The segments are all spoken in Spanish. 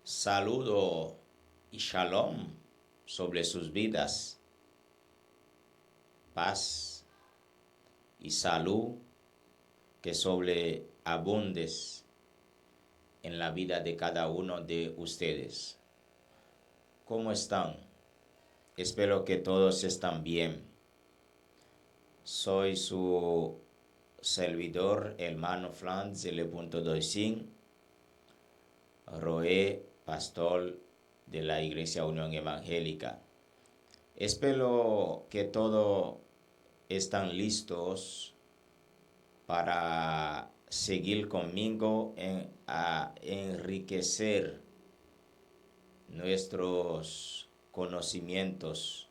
Saludo y shalom sobre sus vidas, paz y salud que sobreabundes en la vida de cada uno de ustedes. ¿Cómo están? Espero que todos están bien. Soy su servidor, hermano Franz L.Doisin, Roé, pastor de la Iglesia Unión Evangélica. Espero que todos están listos para seguir conmigo a enriquecer nuestros conocimientos,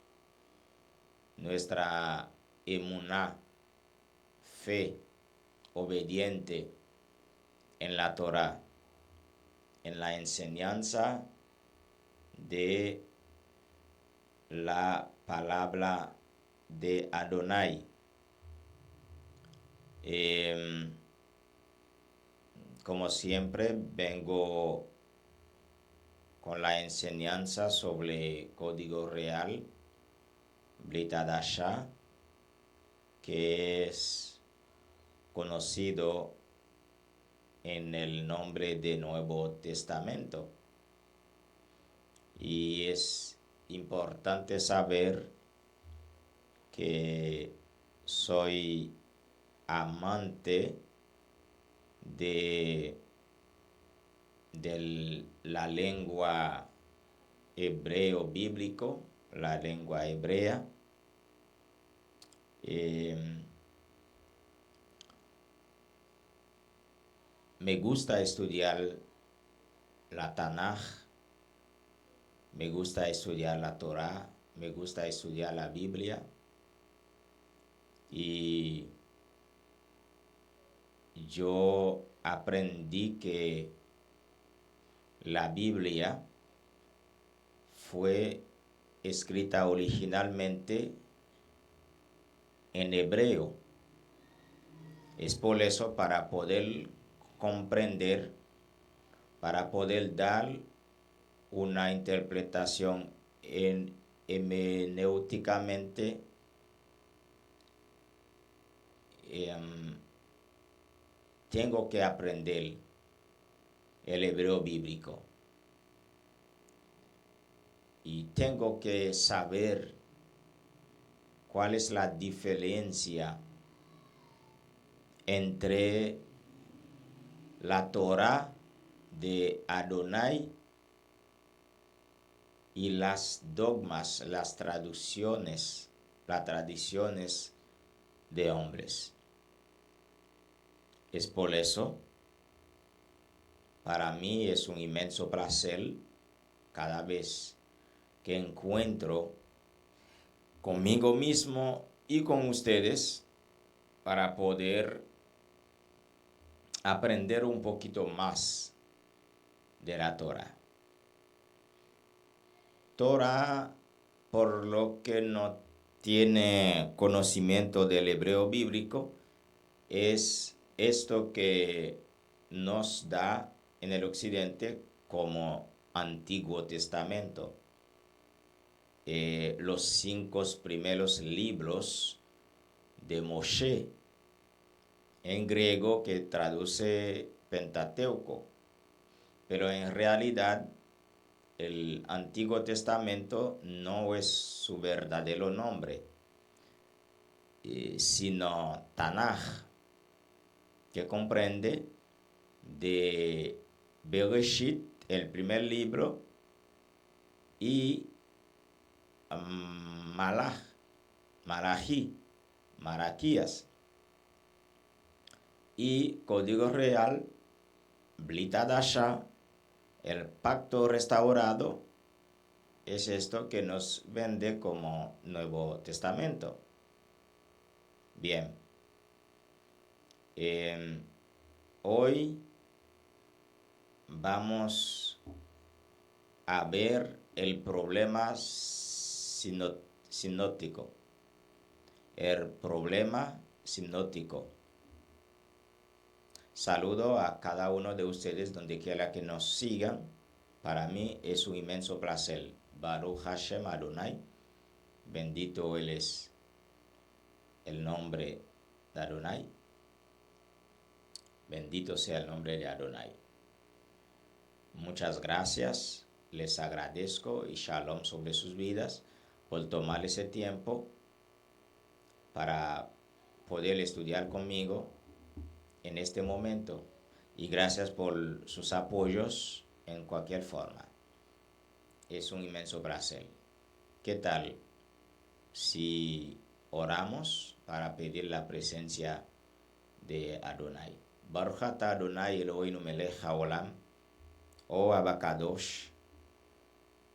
nuestra emuná, fe obediente en la Torá, en la enseñanza de la palabra de Adonai. Como siempre, vengo con la enseñanza sobre código real, Brit Hadashah, que es conocido en el nombre de Nuevo Testamento. Y es importante saber que soy amante de la lengua hebreo bíblico, la lengua hebrea. Me gusta estudiar la Tanaj, me gusta estudiar la Torá, me gusta estudiar la Biblia, y yo aprendí que la Biblia fue escrita originalmente en hebreo. Es por eso, para poder comprender, para poder dar una interpretación hermenéuticamente tengo que aprender el hebreo bíblico y tengo que saber cuál es la diferencia entre la Torá de Adonai y las dogmas, las tradiciones de hombres. Es por eso, para mí es un inmenso placer cada vez que encuentro conmigo mismo y con ustedes para poder aprender un poquito más de la Torá. Torá, por lo que no tiene conocimiento del hebreo bíblico, es esto que nos da en el occidente como Antiguo Testamento. Los 5 primeros libros de Moshe, en griego, que traduce Pentateuco, pero en realidad el Antiguo Testamento no es su verdadero nombre, sino Tanaj, que comprende de Bereshit, el primer libro, y Malaquías, y código real, Brit Hadashah, el pacto restaurado, es esto que nos vende como Nuevo Testamento. Bien, hoy vamos a ver el problema sinóptico. El problema sinóptico. Saludo a cada uno de ustedes donde quiera que nos sigan. Para mí es un inmenso placer. Baruch Hashem Adonai. Bendito Él es el nombre de Adonai. Bendito sea el nombre de Adonai. Muchas gracias. Les agradezco y shalom sobre sus vidas por tomar ese tiempo para poder estudiar conmigo en este momento. Y gracias por sus apoyos en cualquier forma. Es un inmenso placer. ¿Qué tal si oramos para pedir la presencia de Adonai? Baruch atah Adonai Eloheinu melech haolam, oh Abacadosh,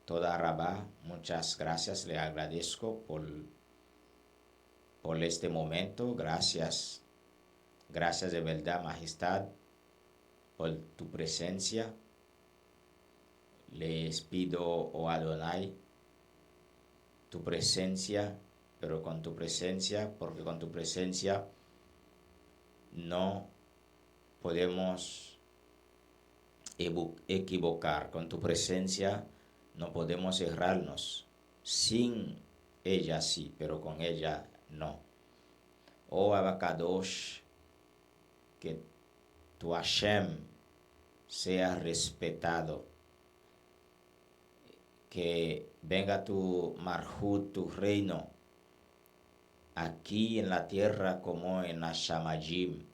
toda Rabá, muchas gracias, le agradezco por este momento. Gracias de verdad, Majestad, por tu presencia. Les pido, oh Adonai, tu presencia, pero con tu presencia, porque con tu presencia no podemos equivocar. Con tu presencia no podemos errarnos. Sin ella sí, pero con ella no. Oh Abacadosh, que tu Hashem sea respetado, que venga tu Marhut, tu reino, aquí en la tierra como en Hashamayim.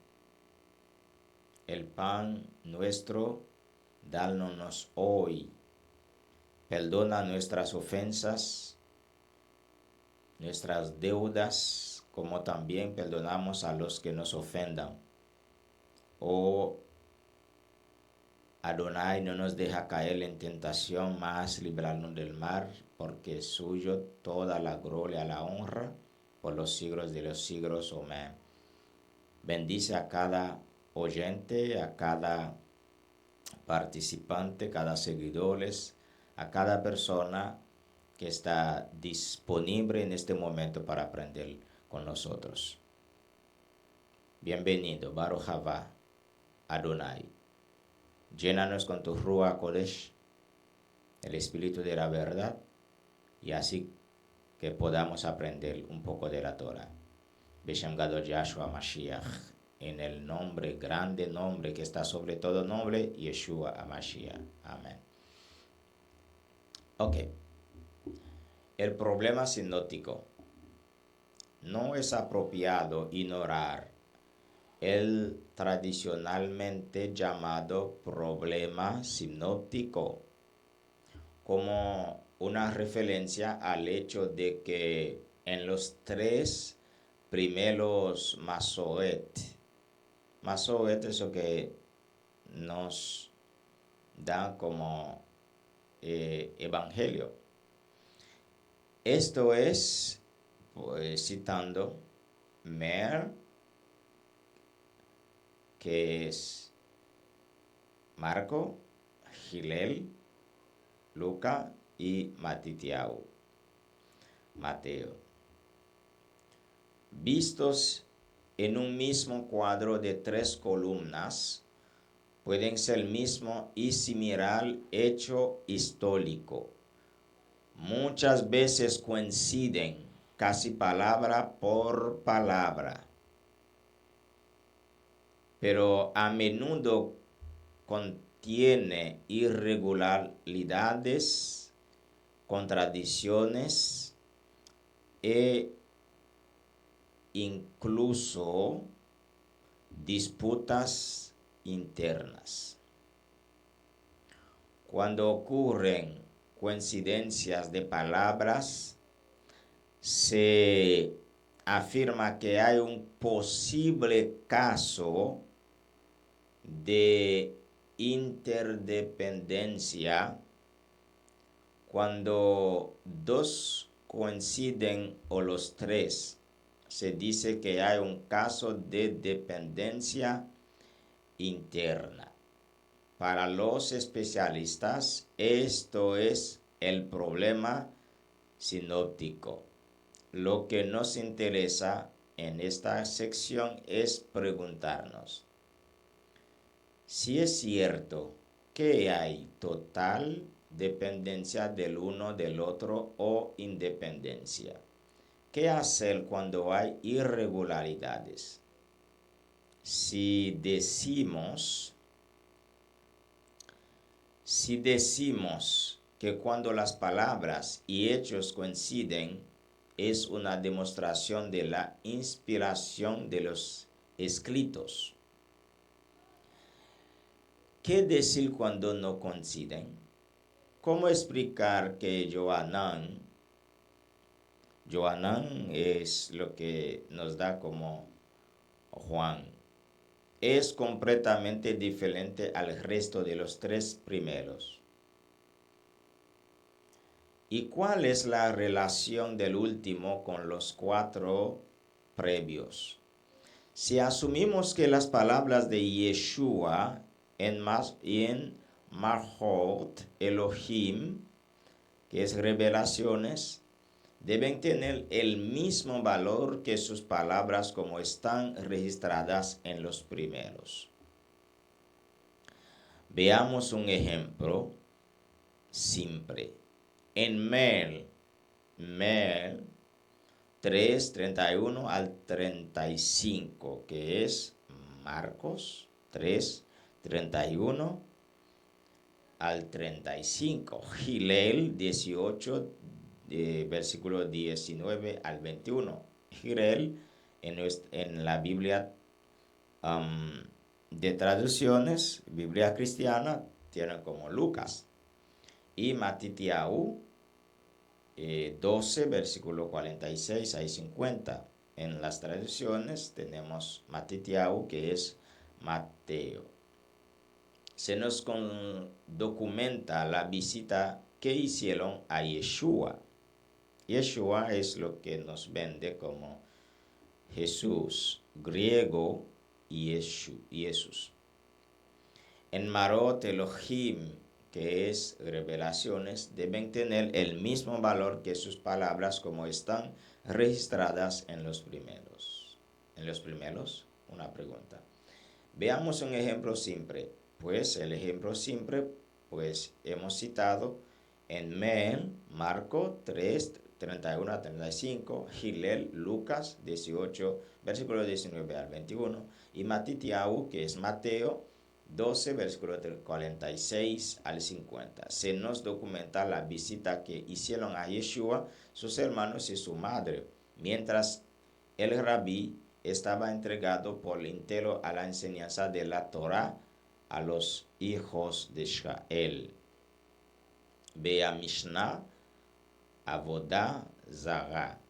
El pan nuestro, dános hoy. Perdona nuestras ofensas, nuestras deudas, como también perdonamos a los que nos ofendan. Oh Adonai, no nos deja caer en tentación, mas líbranos del mal, porque es suyo toda la gloria, la honra, por los siglos de los siglos. Amén. Bendice a cada oyente, a cada participante, cada seguidores, a cada persona que está disponible en este momento para aprender con nosotros. Bienvenido, Baruch Hava Adonai. Llénanos con tu Ruach Kodesh, el Espíritu de la verdad, y así que podamos aprender un poco de la Torah. Beshem Gadol Yahshua Mashiach, en el nombre, grande nombre que está sobre todo nombre, Yeshua HaMashiach. Amén. Ok. El problema sinóptico. No es apropiado ignorar el tradicionalmente llamado problema sinóptico como una referencia al hecho de que en los tres primeros Masoet es lo que nos dan como evangelio. Esto es, pues, citando Mer, que es Marco, Gilel, Luca y Matitiao, Mateo. Vistos en un mismo cuadro de tres columnas, pueden ser el mismo y similar hecho histórico. Muchas veces coinciden, casi palabra por palabra, pero a menudo contiene irregularidades, contradicciones e incluso disputas internas. Cuando ocurren coincidencias de palabras, se afirma que hay un posible caso de interdependencia. Cuando dos coinciden o los tres, se dice que hay un caso de dependencia interna. Para los especialistas, esto es el problema sinóptico. Lo que nos interesa en esta sección es preguntarnos si es cierto ¿Qué hay? Total dependencia del uno del otro o independencia. ¿Qué hacer cuando hay irregularidades? Si decimos que cuando las palabras y hechos coinciden, es una demostración de la inspiración de los escritos. ¿Qué decir cuando no coinciden? ¿Cómo explicar que Joanán es lo que nos da como Juan? Es completamente diferente al resto de los tres primeros. ¿Y cuál es la relación del último con los cuatro previos? Si asumimos que las palabras de Yeshua en Mahot Elohim, que es revelaciones, deben tener el mismo valor que sus palabras como están registradas en los primeros. Veamos un ejemplo simple. En Mer 3, 31 al 35, que es Marcos 3, 31 al 35. Gilel 18, versículo 19 al 21. Gilel en la Biblia de traducciones, Biblia cristiana, tiene como Lucas. Y Matitiahu 12, versículo 46 a 50. En las traducciones tenemos Matitiahu, que es Mateo. Se nos documenta la visita que hicieron a Yeshua. Yeshua es lo que nos vende como Jesús, griego Jesús. En Marot Elohim, que es revelaciones, deben tener el mismo valor que sus palabras como están registradas en los primeros. ¿En los primeros? Una pregunta. Veamos un ejemplo simple. Pues el ejemplo simple, pues hemos citado en Marco 3, 31 a 35, Gilel, Lucas 18, versículo 19 al 21, y Matitiahu, que es Mateo 12, versículo 46 al 50. Se nos documenta la visita que hicieron a Yeshua, sus hermanos y su madre, mientras el rabí estaba entregado por entero a la enseñanza de la Torá a los hijos de Israel. Vea Mishnah, Avodah Zarah,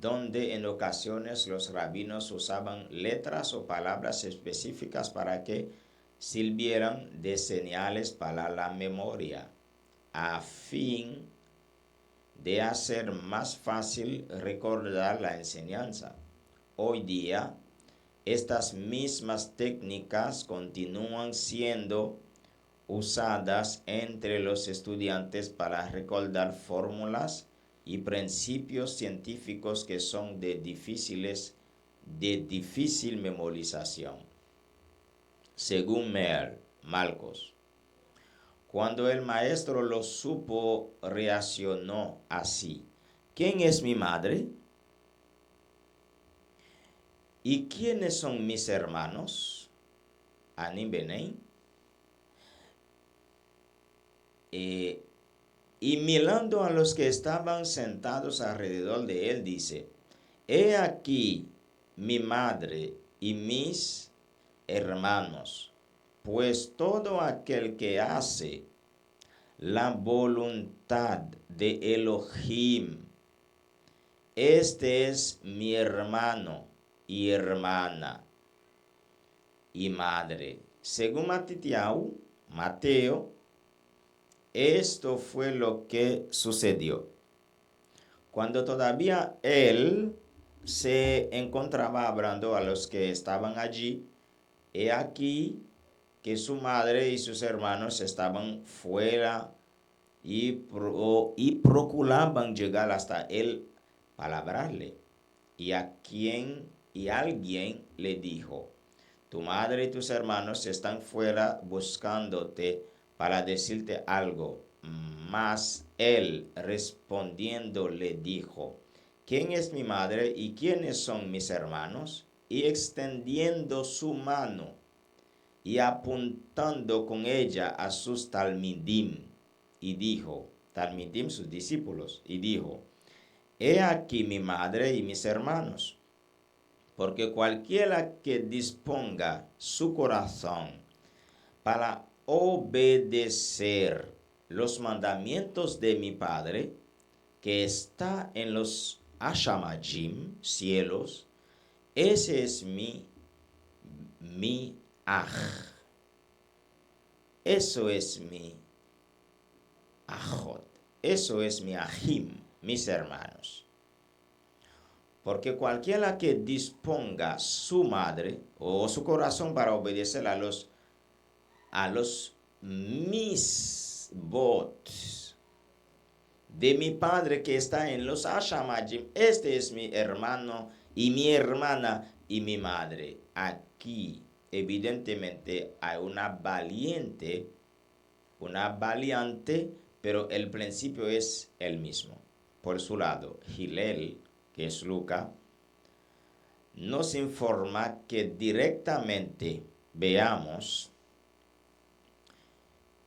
donde en ocasiones los rabinos usaban letras o palabras específicas para que sirvieran de señales para la memoria, a fin de hacer más fácil recordar la enseñanza. Hoy día, estas mismas técnicas continúan siendo usadas entre los estudiantes para recordar fórmulas y principios científicos que son de difícil memorización. Según Marcos, cuando el maestro lo supo, reaccionó así: ¿quién es mi madre? ¿Y quiénes son mis hermanos? Anim Benem. Y mirando a los que estaban sentados alrededor de él, dice: he aquí mi madre y mis hermanos, pues todo aquel que hace la voluntad de Elohim, este es mi hermano y hermana y madre. Según Mateo, esto fue lo que sucedió. Cuando todavía él se encontraba hablando a los que estaban allí, he aquí que su madre y sus hermanos estaban fuera y procuraban llegar hasta él para hablarle. Y alguien le dijo: tu madre y tus hermanos están fuera buscándote. para decirte algo. Mas él respondiendo le dijo, ¿quién es mi madre y quiénes son mis hermanos? Y extendiendo su mano y apuntando con ella a sus talmidim, y dijo, talmidim sus discípulos, y dijo, he aquí mi madre y mis hermanos, porque cualquiera que disponga su corazón para obedecer los mandamientos de mi Padre, que está en los Ashamajim, cielos, ese es mi aj. Eso es mi ajot. Eso es mi ajim, mis hermanos. Porque cualquiera que disponga su madre o su corazón para obedecer a los misbot de mi Padre que está en los Ashamajim, este es mi hermano y mi hermana y mi madre. Aquí, evidentemente, hay una valiente, pero el principio es el mismo. Por su lado, Hillel, que es Lucas, nos informa que directamente veamos,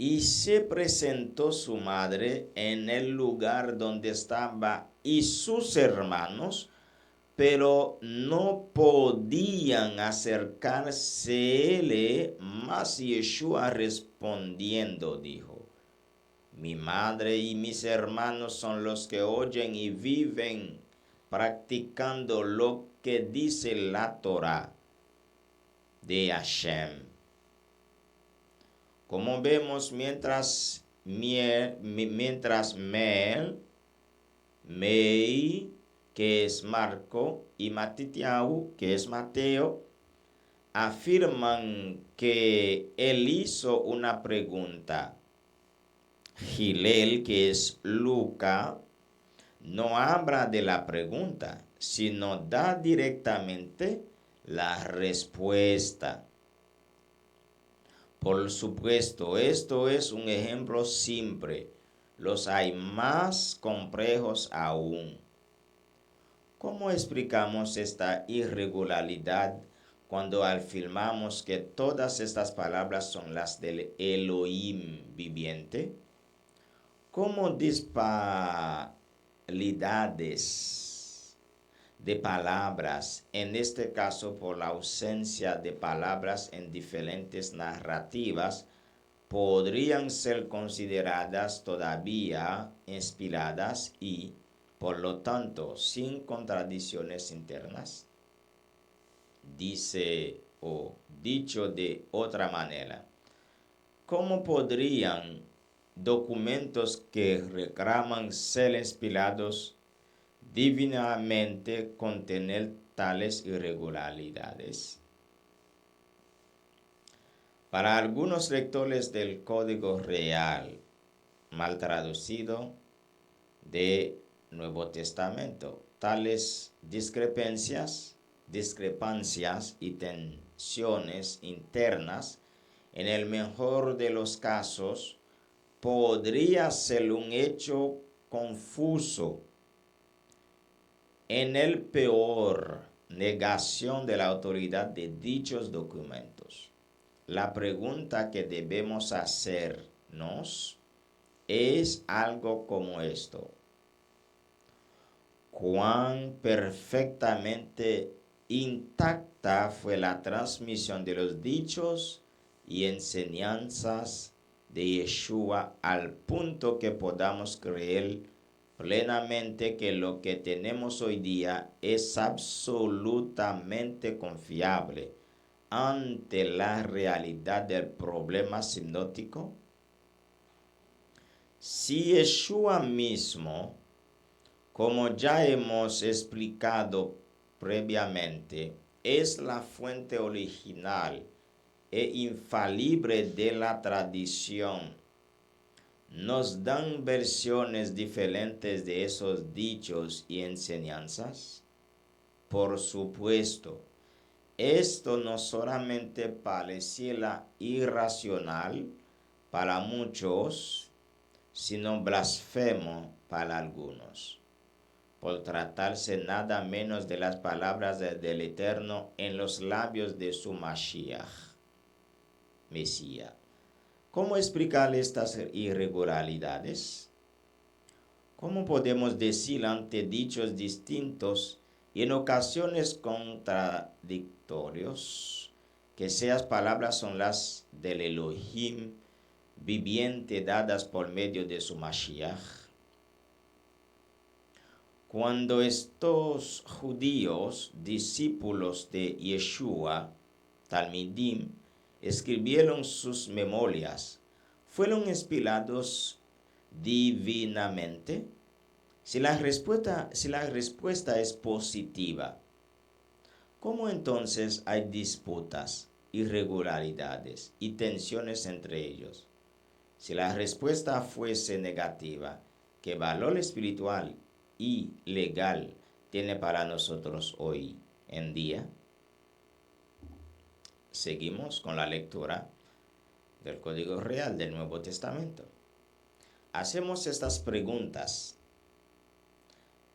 y se presentó su madre en el lugar donde estaba y sus hermanos, pero no podían acercársele, mas Yeshua respondiendo dijo, mi madre y mis hermanos son los que oyen y viven practicando lo que dice la Torah de Hashem. Como vemos, mientras Mei, que es Marco, y Matitiau, que es Mateo, afirman que él hizo una pregunta. Hillel, que es Lucas, no habla de la pregunta, sino da directamente la respuesta. Por supuesto, esto es un ejemplo simple. Los hay más complejos aún. ¿Cómo explicamos esta irregularidad cuando afirmamos que todas estas palabras son las del Elohim viviente? ¿Cómo disparidades de palabras, en este caso por la ausencia de palabras en diferentes narrativas, podrían ser consideradas todavía inspiradas y, por lo tanto, sin contradicciones internas? Dice o dicho de otra manera, ¿cómo podrían documentos que reclaman ser inspirados divinamente contener tales irregularidades? Para algunos lectores del Código Real, mal traducido, de Nuevo Testamento, tales discrepancias y tensiones internas, en el mejor de los casos, podría ser un hecho confuso. En el peor, negación de la autoridad de dichos documentos. La pregunta que debemos hacernos es algo como esto: ¿cuán perfectamente intacta fue la transmisión de los dichos y enseñanzas de Yeshua al punto que podamos creer plenamente que lo que tenemos hoy día es absolutamente confiable ante la realidad del problema sinóptico? Si Yeshua mismo, como ya hemos explicado previamente, es la fuente original e infalible de la tradición, ¿nos dan versiones diferentes de esos dichos y enseñanzas? Por supuesto, esto no solamente pareciera irracional, para muchos, sino blasfemo para algunos, por tratarse nada menos de las palabras del Eterno en los labios de su Mashiach, Mesías. ¿Cómo explicar estas irregularidades? ¿Cómo podemos decir ante dichos distintos y en ocasiones contradictorios que esas palabras son las del Elohim viviente dadas por medio de su Mashiach? Cuando estos judíos, discípulos de Yeshua, Talmidim, escribieron sus memorias, ¿fueron inspirados divinamente? Si la respuesta es positiva, ¿cómo entonces hay disputas, irregularidades y tensiones entre ellos? Si la respuesta fuese negativa, ¿qué valor espiritual y legal tiene para nosotros hoy en día? Seguimos con la lectura del Código Real del Nuevo Testamento. Hacemos estas preguntas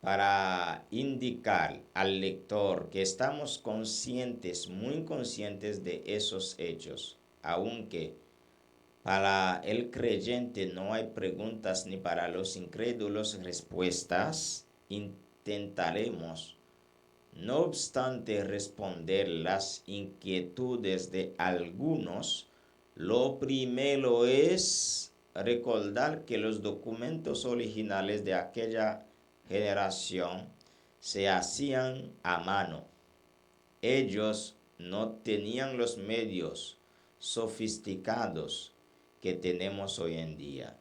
para indicar al lector que estamos conscientes, muy conscientes de esos hechos, aunque para el creyente no hay preguntas ni para los incrédulos respuestas. Intentaremos, no obstante, responder las inquietudes de algunos. Lo primero es recordar que los documentos originales de aquella generación se hacían a mano. Ellos no tenían los medios sofisticados que tenemos hoy en día.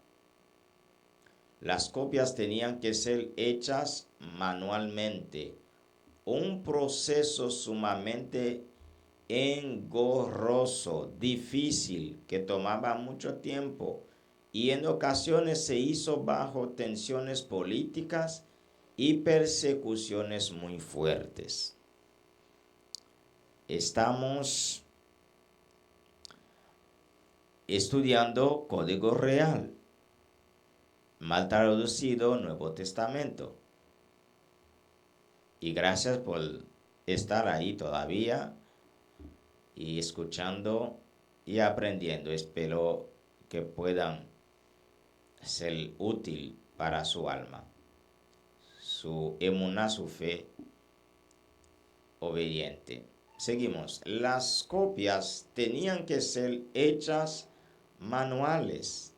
Las copias tenían que ser hechas manualmente, un proceso sumamente engorroso, difícil, que tomaba mucho tiempo y en ocasiones se hizo bajo tensiones políticas y persecuciones muy fuertes. Estamos estudiando Código Real, mal traducido Nuevo Testamento. Y gracias por estar ahí todavía y escuchando y aprendiendo. Espero que puedan ser útil para su alma, su emuná, su fe obediente. Seguimos. Las copias tenían que ser hechas manuales.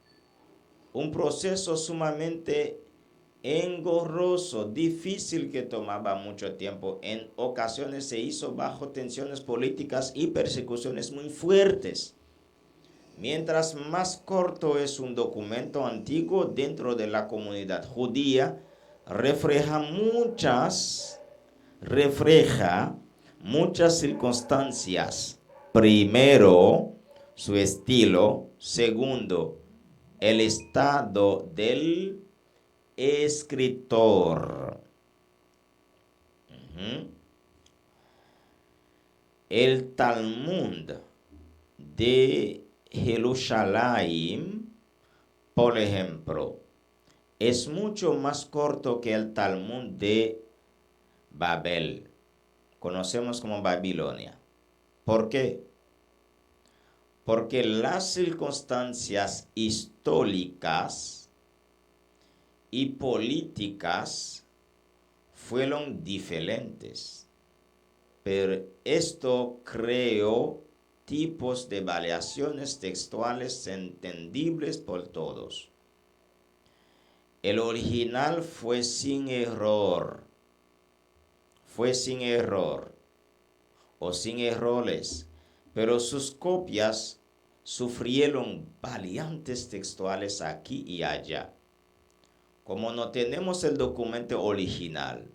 Un proceso sumamente engorroso, difícil, que tomaba mucho tiempo. En ocasiones se hizo bajo tensiones políticas y persecuciones muy fuertes. Mientras más corto es un documento antiguo dentro de la comunidad judía, refleja muchas circunstancias. Primero, su estilo. Segundo, el estado del escritor. El Talmud de Jerusalén, por ejemplo, es mucho más corto que el Talmud de Babel. Conocemos como Babilonia. ¿Por qué? Porque las circunstancias históricas y políticas fueron diferentes, pero esto creó tipos de variaciones textuales entendibles por todos. El original fue sin error o sin errores, pero sus copias sufrieron variantes textuales aquí y allá. Como no tenemos el documento original,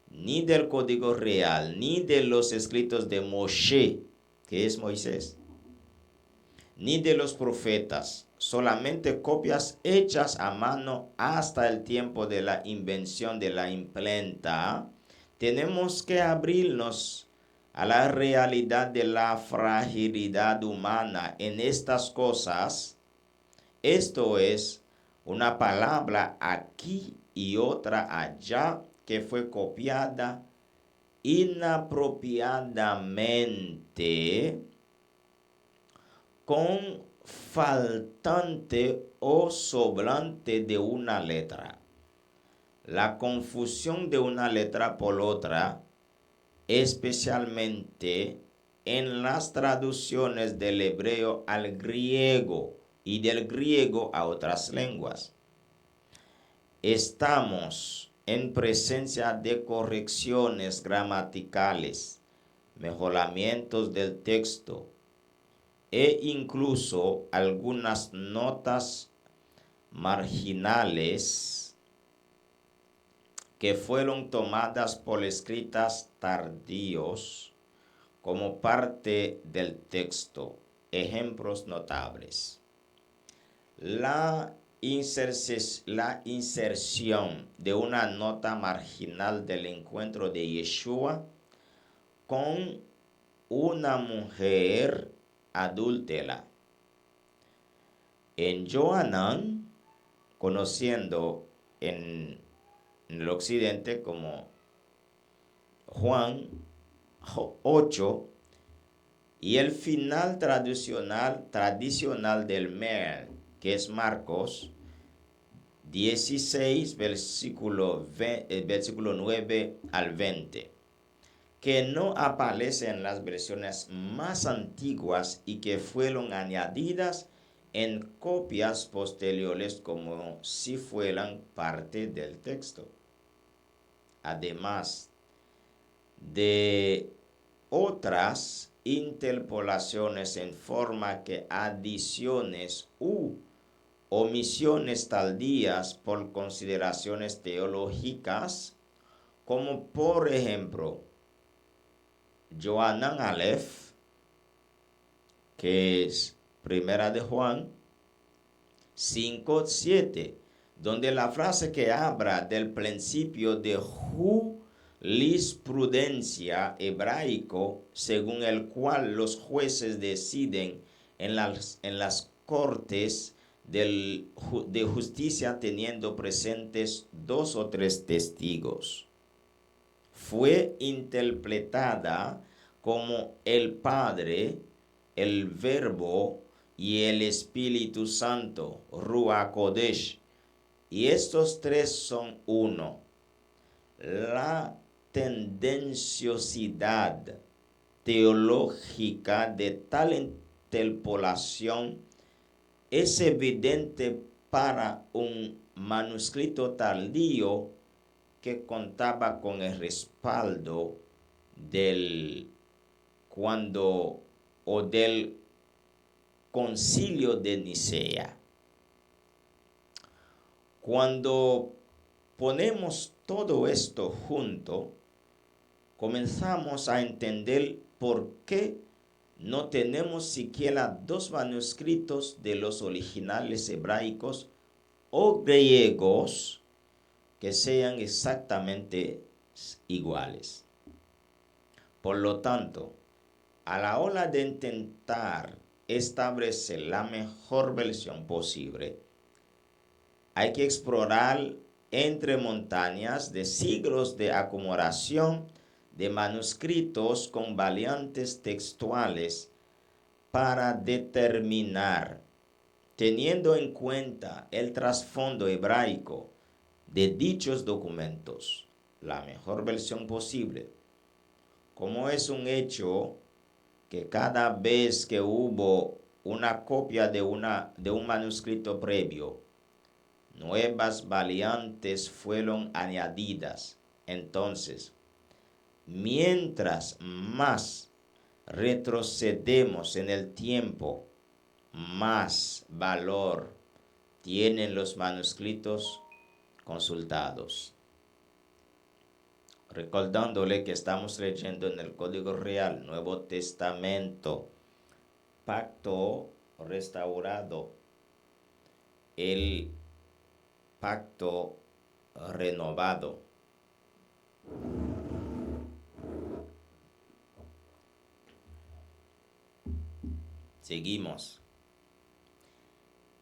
ni del Código Real, ni de los escritos de Moshe, que es Moisés, ni de los profetas, solamente copias hechas a mano hasta el tiempo de la invención de la imprenta, tenemos que abrirnos a la realidad de la fragilidad humana en estas cosas Esto es una palabra aquí y otra allá que fue copiada inapropiadamente con faltante o sobrante de una letra. La confusión de una letra por otra, especialmente en las traducciones del hebreo al griego y del griego a otras lenguas. Estamos en presencia de correcciones gramaticales, mejoramientos del texto e incluso algunas notas marginales que fueron tomadas por escritas tardíos como parte del texto. Ejemplos notables. La inserción de una nota marginal del encuentro de Yeshua con una mujer adúltera. En Johanán, conociendo en el occidente como Juan 8, y el final tradicional del Mer, que es Marcos 16, versículo 9 al 20, que no aparece en las versiones más antiguas y que fueron añadidas en copias posteriores como si fueran parte del texto. Además de otras interpolaciones en forma que adiciones u omisiones tardías por consideraciones teológicas, como por ejemplo Johanán Aleph, que es Primera de Juan 5:7, donde la frase que habla del principio de jurisprudencia hebraico, según el cual los jueces deciden en las cortes de justicia teniendo presentes 2 o 3 testigos, fue interpretada como el Padre, el Verbo y el Espíritu Santo, Ruach Kodesh, y estos tres son uno. La tendenciosidad teológica de tal interpolación es evidente para un manuscrito tardío que contaba con el respaldo del Concilio de Nicea. Cuando ponemos todo esto junto, comenzamos a entender por qué no tenemos siquiera 2 manuscritos de los originales hebraicos o griegos que sean exactamente iguales. Por lo tanto, a la hora de intentar establecer la mejor versión posible, hay que explorar entre montañas de siglos de acumulación de manuscritos con variantes textuales para determinar, teniendo en cuenta el trasfondo hebraico de dichos documentos, la mejor versión posible. Como es un hecho que cada vez que hubo una copia de un manuscrito previo, nuevas variantes fueron añadidas. Entonces, mientras más retrocedemos en el tiempo, más valor tienen los manuscritos consultados. Recordándole que estamos leyendo en el Código Real, Nuevo Testamento, Pacto restaurado, el Pacto renovado. Seguimos.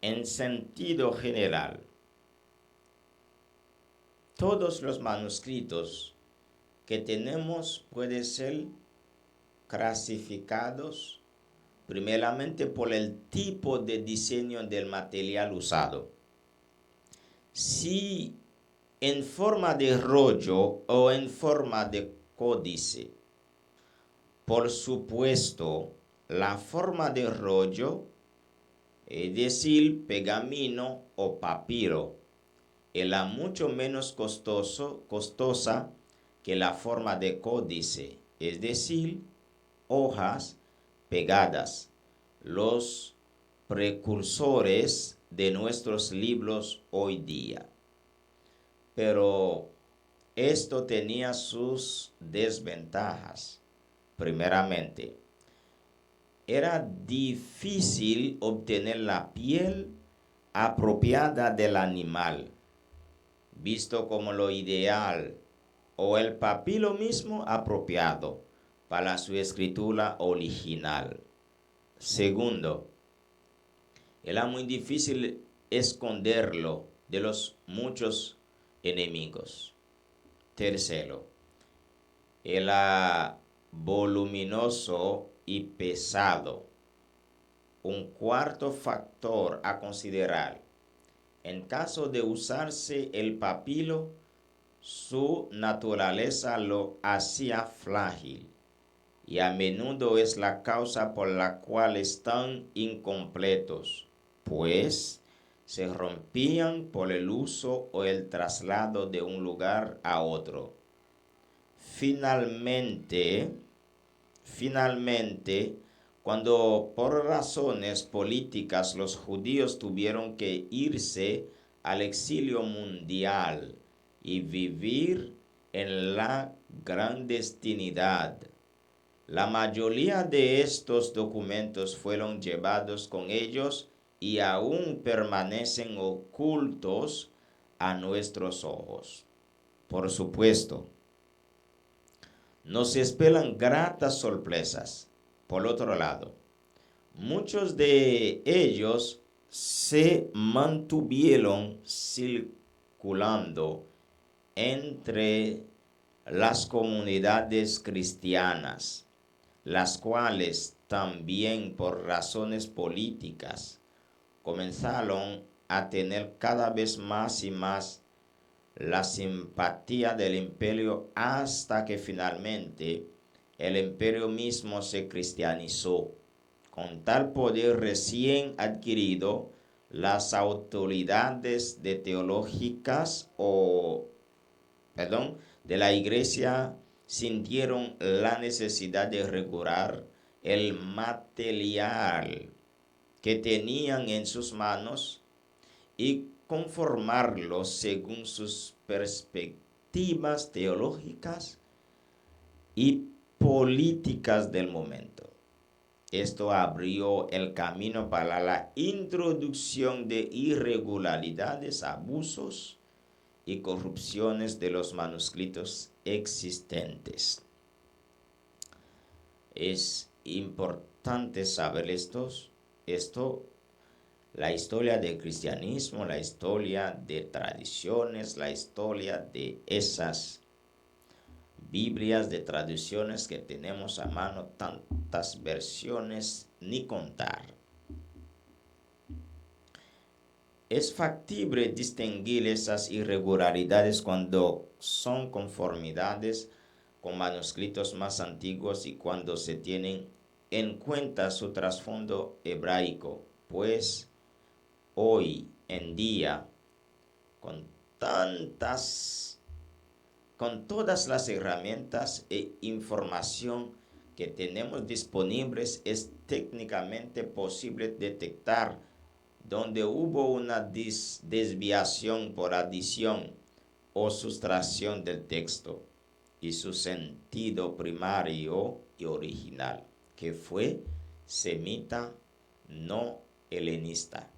en sentido general, todos los manuscritos que tenemos pueden ser clasificados primeramente por el tipo de diseño del material usado. Si en forma de rollo o en forma de códice. Por supuesto, la forma de rollo, es decir, pergamino o papiro, era mucho menos costosa que la forma de códice, es decir, hojas pegadas, los precursores de nuestros libros hoy día. Pero esto tenía sus desventajas. Primeramente, era difícil obtener la piel apropiada del animal, visto como lo ideal, o el papiro mismo apropiado para su escritura original. Segundo, era muy difícil esconderlo de los muchos enemigos. Tercero, era voluminoso y pesado. Un cuarto factor a considerar: en caso de usarse el papiro, su naturaleza lo hacía frágil, y a menudo es la causa por la cual están incompletos, pues se rompían por el uso o el traslado de un lugar a otro. Finalmente, cuando por razones políticas los judíos tuvieron que irse al exilio mundial y vivir en la clandestinidad, la mayoría de estos documentos fueron llevados con ellos y aún permanecen ocultos a nuestros ojos. Por supuesto, nos esperan gratas sorpresas. Por otro lado, muchos de ellos se mantuvieron circulando entre las comunidades cristianas, las cuales también por razones políticas comenzaron a tener cada vez más y más la simpatía del imperio, hasta que finalmente el imperio mismo se cristianizó. Con tal poder recién adquirido, las autoridades de la iglesia sintieron la necesidad de regular el material que tenían en sus manos y conformarlo según sus perspectivas teológicas y políticas del momento. Esto abrió el camino para la introducción de irregularidades, abusos y corrupciones de los manuscritos existentes. Es importante saber esto, la historia del cristianismo, la historia de tradiciones, la historia de esas Biblias de traducciones que tenemos a mano, tantas versiones, ni contar. Es factible distinguir esas irregularidades cuando son conformidades con manuscritos más antiguos y cuando se tienen en cuenta su trasfondo hebraico, pues hoy en día, con todas las herramientas e información que tenemos disponibles, es técnicamente posible detectar donde hubo una desviación por adición o sustracción del texto y su sentido primario y original, que fue semita, no helenista.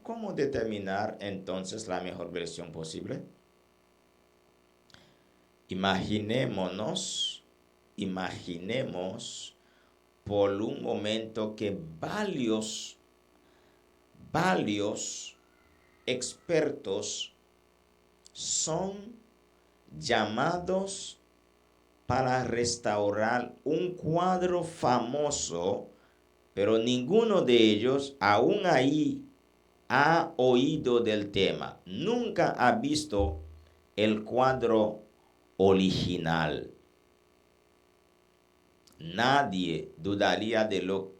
¿Cómo determinar entonces la mejor versión posible? Imaginemos por un momento que varios expertos son llamados para restaurar un cuadro famoso, pero ninguno de ellos aún ahí ha oído del tema. Nunca ha visto el cuadro original. Nadie dudaría de lo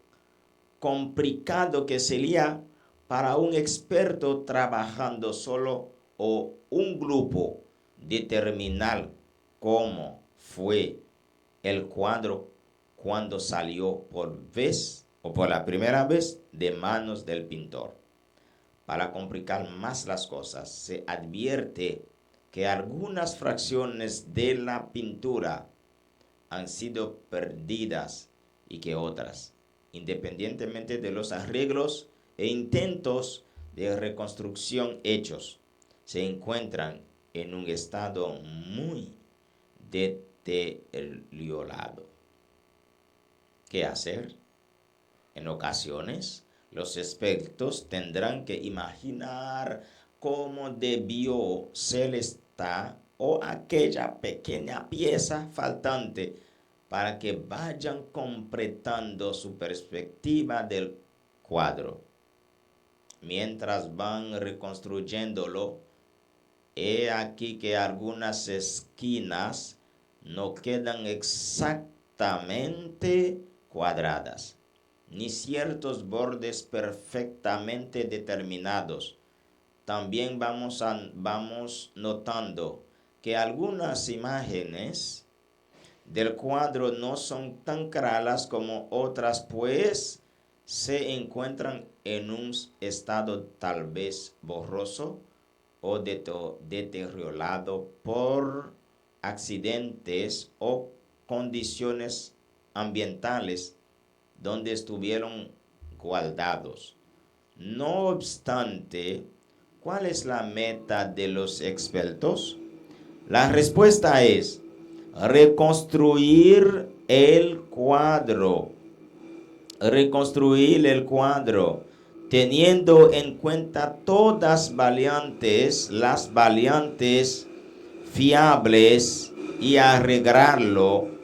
complicado que sería para un experto trabajando solo o un grupo determinar cómo fue el cuadro cuando salió por vez o por la primera vez de manos del pintor. Para complicar más las cosas, se advierte que algunas fracciones de la pintura han sido perdidas y que otras, independientemente de los arreglos e intentos de reconstrucción hechos, se encuentran en un estado muy deteriorado. ¿Qué hacer? En ocasiones, los expertos tendrán que imaginar cómo debió ser esta o aquella pequeña pieza faltante para que vayan completando su perspectiva del cuadro. Mientras van reconstruyéndolo, he aquí que algunas esquinas no quedan exactamente cuadradas, ni ciertos bordes perfectamente determinados. También vamos notando que algunas imágenes del cuadro no son tan claras como otras, pues se encuentran en un estado tal vez borroso o deteriorado por accidentes o condiciones ambientales donde estuvieron guardados. No obstante, ¿cuál es la meta de los expertos? La respuesta es reconstruir el cuadro, teniendo en cuenta las variantes fiables y arreglarlo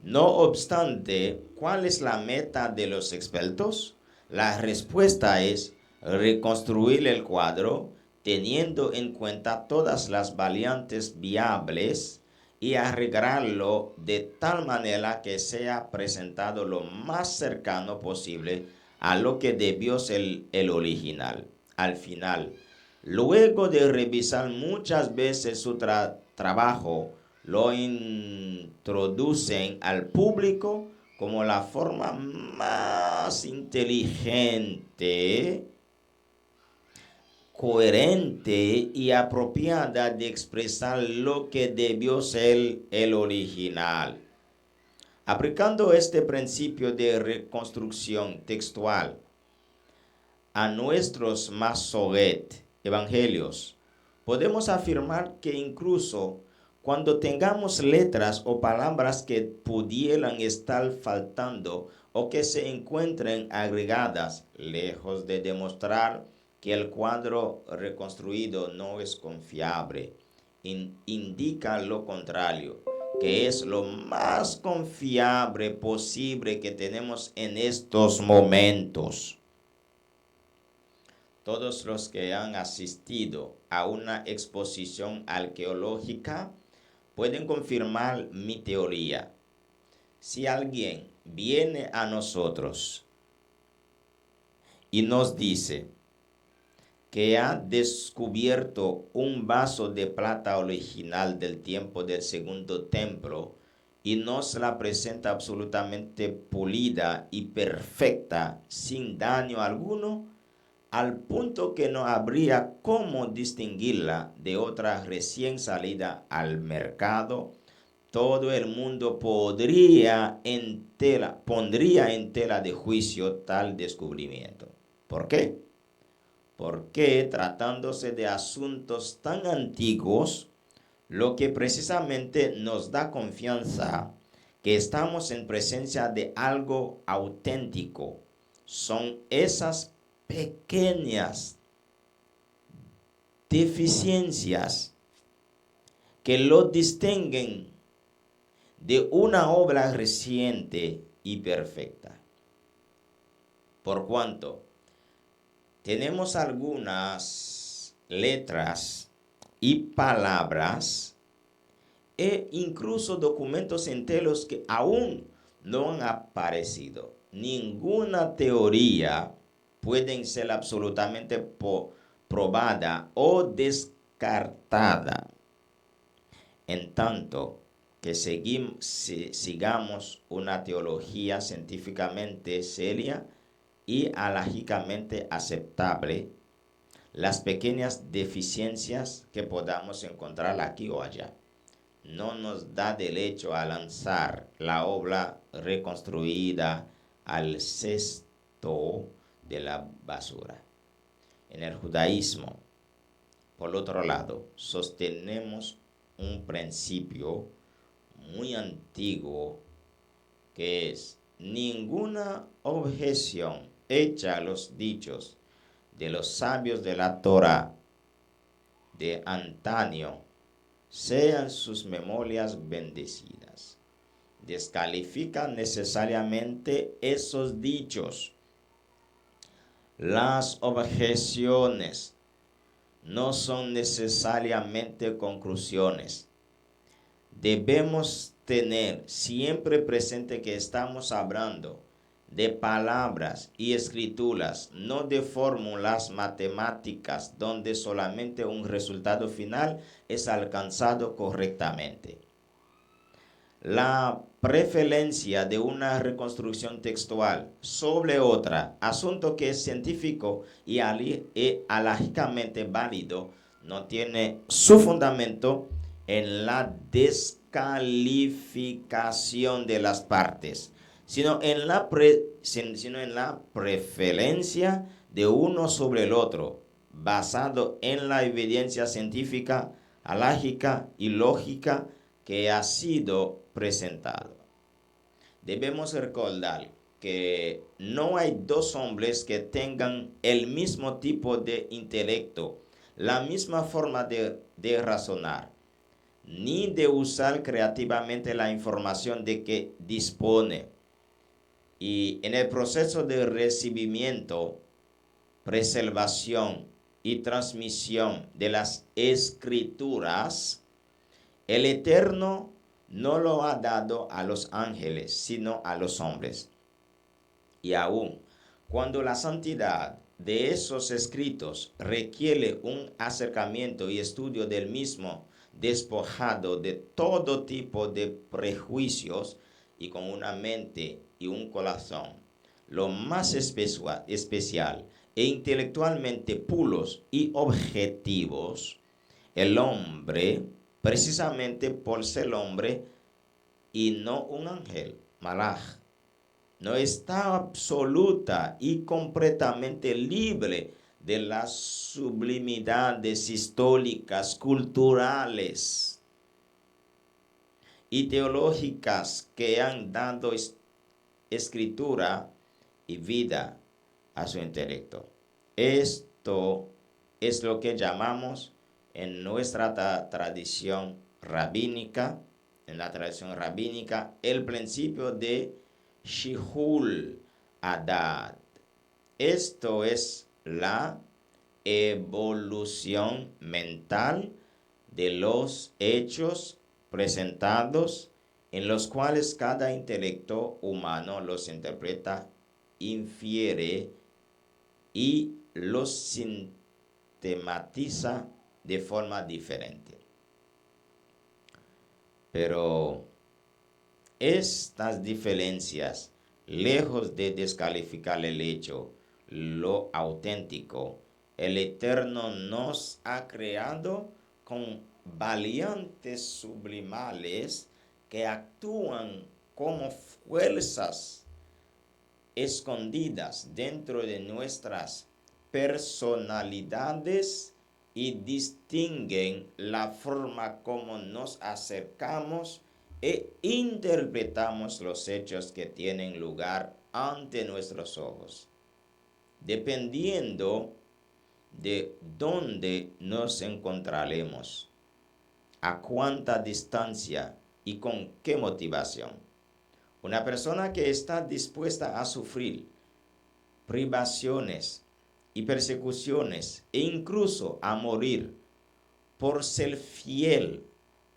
No obstante, ¿cuál es la meta de los expertos? La respuesta es reconstruir el cuadro teniendo en cuenta todas las variantes viables y arreglarlo de tal manera que sea presentado lo más cercano posible a lo que debió ser el original. Al final, luego de revisar muchas veces su trabajo, lo introducen al público como la forma más inteligente, coherente y apropiada de expresar lo que debió ser el original. Aplicando este principio de reconstrucción textual a nuestros Masoret evangelios, podemos afirmar que incluso cuando tengamos letras o palabras que pudieran estar faltando o que se encuentren agregadas, lejos de demostrar que el cuadro reconstruido no es confiable, indica lo contrario, que es lo más confiable posible que tenemos en estos momentos. Todos los que han asistido a una exposición arqueológica pueden confirmar mi teoría. Si alguien viene a nosotros y nos dice que ha descubierto un vaso de plata original del tiempo del segundo templo y nos la presenta absolutamente pulida y perfecta, sin daño alguno, al punto que no habría cómo distinguirla de otra recién salida al mercado, todo el mundo pondría en tela de juicio tal descubrimiento. ¿Por qué? Porque tratándose de asuntos tan antiguos, Lo que precisamente nos da confianza que estamos en presencia de algo auténtico son esas pequeñas deficiencias que lo distinguen de una obra reciente y perfecta. Por cuanto tenemos algunas letras y palabras e incluso documentos enteros que aún no han aparecido. Ninguna teoría puede ser absolutamente probada o descartada. En tanto que sigamos una teología científicamente seria y alágicamente aceptable, las pequeñas deficiencias que podamos encontrar aquí o allá no nos da derecho a lanzar la obra reconstruida al cesto de la basura. En el judaísmo, por otro lado, sostenemos un principio muy antiguo que es: ninguna objeción hecha a los dichos de los sabios de la Torá de antaño, sean sus memorias bendecidas, descalifican necesariamente esos dichos. Las objeciones no son necesariamente conclusiones. Debemos tener siempre presente que estamos hablando de palabras y escrituras, no de fórmulas matemáticas donde solamente un resultado final es alcanzado correctamente. La preferencia de una reconstrucción textual sobre otra, asunto que es científico y alágicamente válido, no tiene su fundamento en la descalificación de las partes, sino en la preferencia de uno sobre el otro, basado en la evidencia científica, alágica y lógica que ha sido presentado. Debemos recordar que no hay dos hombres que tengan el mismo tipo de intelecto, la misma forma de razonar, ni de usar creativamente la información de que dispone. Y en el proceso de recibimiento, preservación y transmisión de las escrituras, el Eterno no lo ha dado a los ángeles, sino a los hombres. Y aún, cuando la santidad de esos escritos requiere un acercamiento y estudio del mismo, despojado de todo tipo de prejuicios y con una mente y un corazón lo más especial e intelectualmente puros y objetivos, el hombre, precisamente por ser hombre y no un ángel, malaj, no está absoluta y completamente libre de las sublimidades históricas, culturales y teológicas que han dado escritura y vida a su intelecto. Esto es lo que llamamos en nuestra tradición rabínica, el principio de Shihul Adad. Esto es la evolución mental de los hechos presentados, en los cuales cada intelecto humano los interpreta, infiere y los sistematiza de forma diferente. Pero estas diferencias, lejos de descalificar el hecho, lo auténtico, el Eterno nos ha creado con variantes sublimales que actúan como fuerzas escondidas dentro de nuestras personalidades y distinguen la forma como nos acercamos e interpretamos los hechos que tienen lugar ante nuestros ojos. Dependiendo de dónde nos encontraremos, a cuánta distancia y con qué motivación. Una persona que está dispuesta a sufrir privaciones y persecuciones e incluso a morir por ser fiel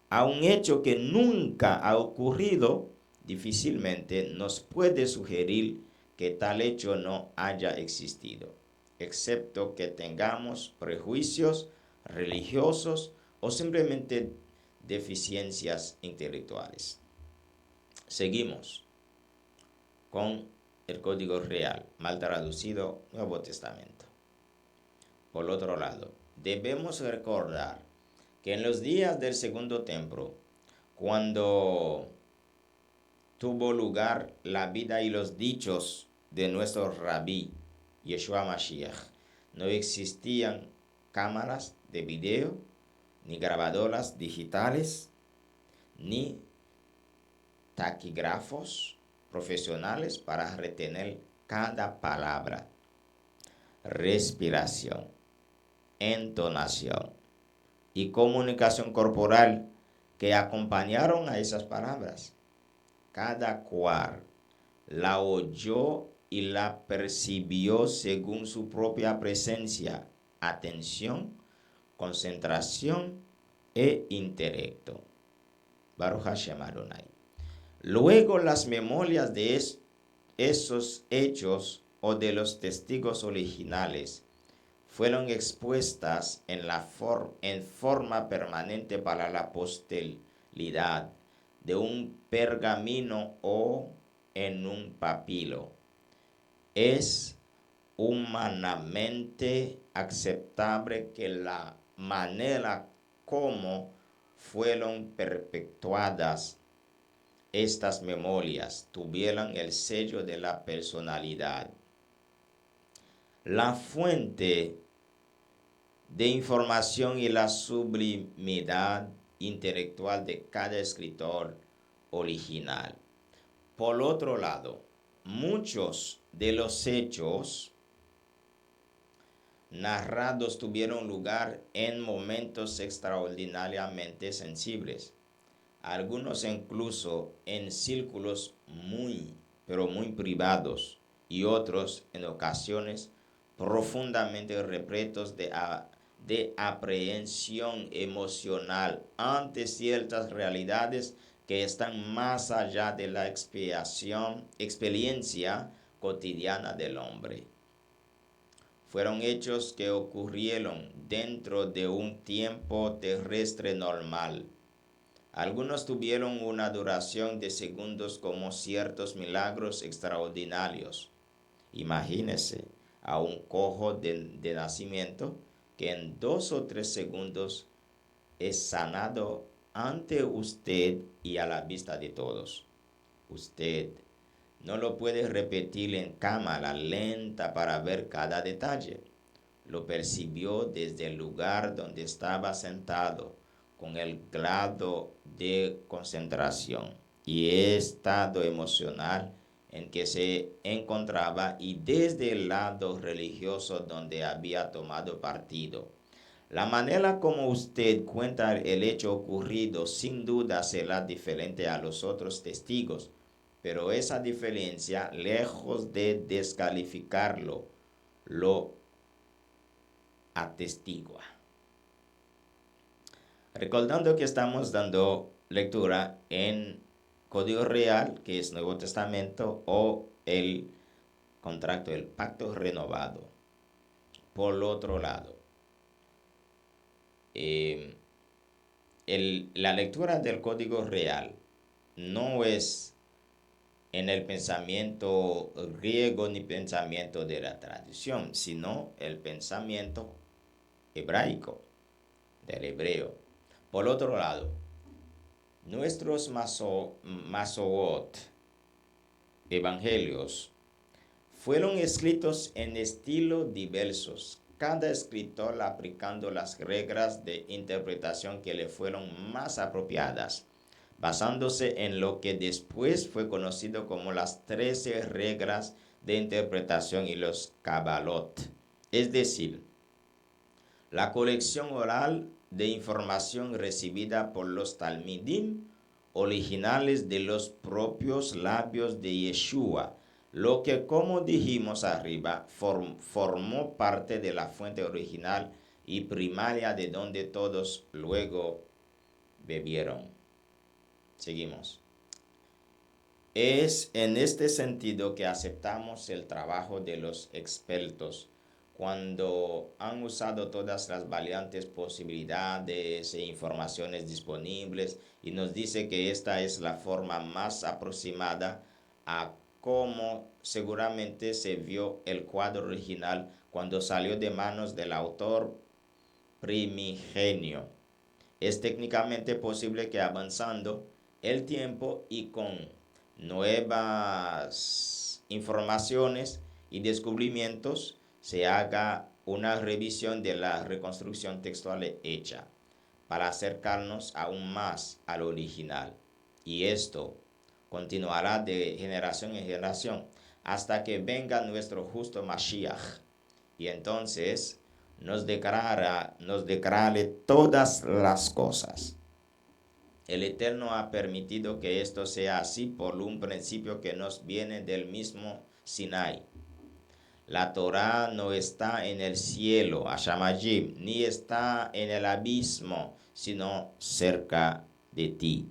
a un hecho que nunca ha ocurrido, difícilmente nos puede sugerir que tal hecho no haya existido, excepto que tengamos prejuicios religiosos o simplemente deficiencias intelectuales. Seguimos con el Código Real, mal traducido, Nuevo Testamento. Por otro lado, debemos recordar que en los días del segundo templo, cuando tuvo lugar la vida y los dichos de nuestro rabí, Yeshua Mashiach, no existían cámaras de video, ni grabadoras digitales, ni taquígrafos profesionales para retener cada palabra, respiración, entonación y comunicación corporal que acompañaron a esas palabras. Cada cual la oyó y la percibió según su propia presencia, atención, concentración e intelecto. Baruch Hashem Adonai. Luego las memorias de esos hechos o de los testigos originales fueron expuestas en forma permanente para la posteridad de un pergamino o en un papiro. Es humanamente aceptable que la manera como fueron perpetuadas estas memorias tuvieran el sello de la personalidad. La fuente de información y la sublimidad intelectual de cada escritor original. Por otro lado, muchos de los hechos narrados tuvieron lugar en momentos extraordinariamente sensibles, algunos incluso en círculos muy privados y otros en ocasiones profundamente repletos de aprehensión emocional ante ciertas realidades que están más allá de la experiencia cotidiana del hombre. Fueron hechos que ocurrieron dentro de un tiempo terrestre normal. Algunos tuvieron una duración de segundos como ciertos milagros extraordinarios. Imagínese a un cojo de nacimiento que en 2 o 3 segundos es sanado ante usted y a la vista de todos. Usted no lo puede repetir en cámara lenta para ver cada detalle. Lo percibió desde el lugar donde estaba sentado, con el grado de concentración y estado emocional en que se encontraba y desde el lado religioso donde había tomado partido. La manera como usted cuenta el hecho ocurrido sin duda será diferente a los otros testigos, pero esa diferencia, lejos de descalificarlo, lo atestigua. Recordando que estamos dando lectura en Código Real, que es Nuevo Testamento, o el contrato, el pacto renovado. Por otro lado, la lectura del Código Real no es en el pensamiento griego ni pensamiento de la tradición, sino el pensamiento hebraico, del hebreo. Por otro lado, nuestros Masoot, evangelios, fueron escritos en estilos diversos, cada escritor aplicando las reglas de interpretación que le fueron más apropiadas, basándose en lo que después fue conocido como las 13 reglas de interpretación y los Kabbalot, es decir, la colección oral de información recibida por los Talmidim originales de los propios labios de Yeshua, lo que, como dijimos arriba, formó parte de la fuente original y primaria de donde todos luego bebieron. Seguimos. Es en este sentido que aceptamos el trabajo de los expertos cuando han usado todas las variantes posibilidades e informaciones disponibles y nos dice que esta es la forma más aproximada a cómo seguramente se vio el cuadro original cuando salió de manos del autor primigenio. Es técnicamente posible que avanzando el tiempo y con nuevas informaciones y descubrimientos se haga una revisión de la reconstrucción textual hecha para acercarnos aún más al original. Y esto continuará de generación en generación hasta que venga nuestro justo Mashiach. Y entonces nos declare todas las cosas. El Eterno ha permitido que esto sea así por un principio que nos viene del mismo Sinai. La Torá no está en el cielo, Hashamayim, ni está en el abismo, sino cerca de ti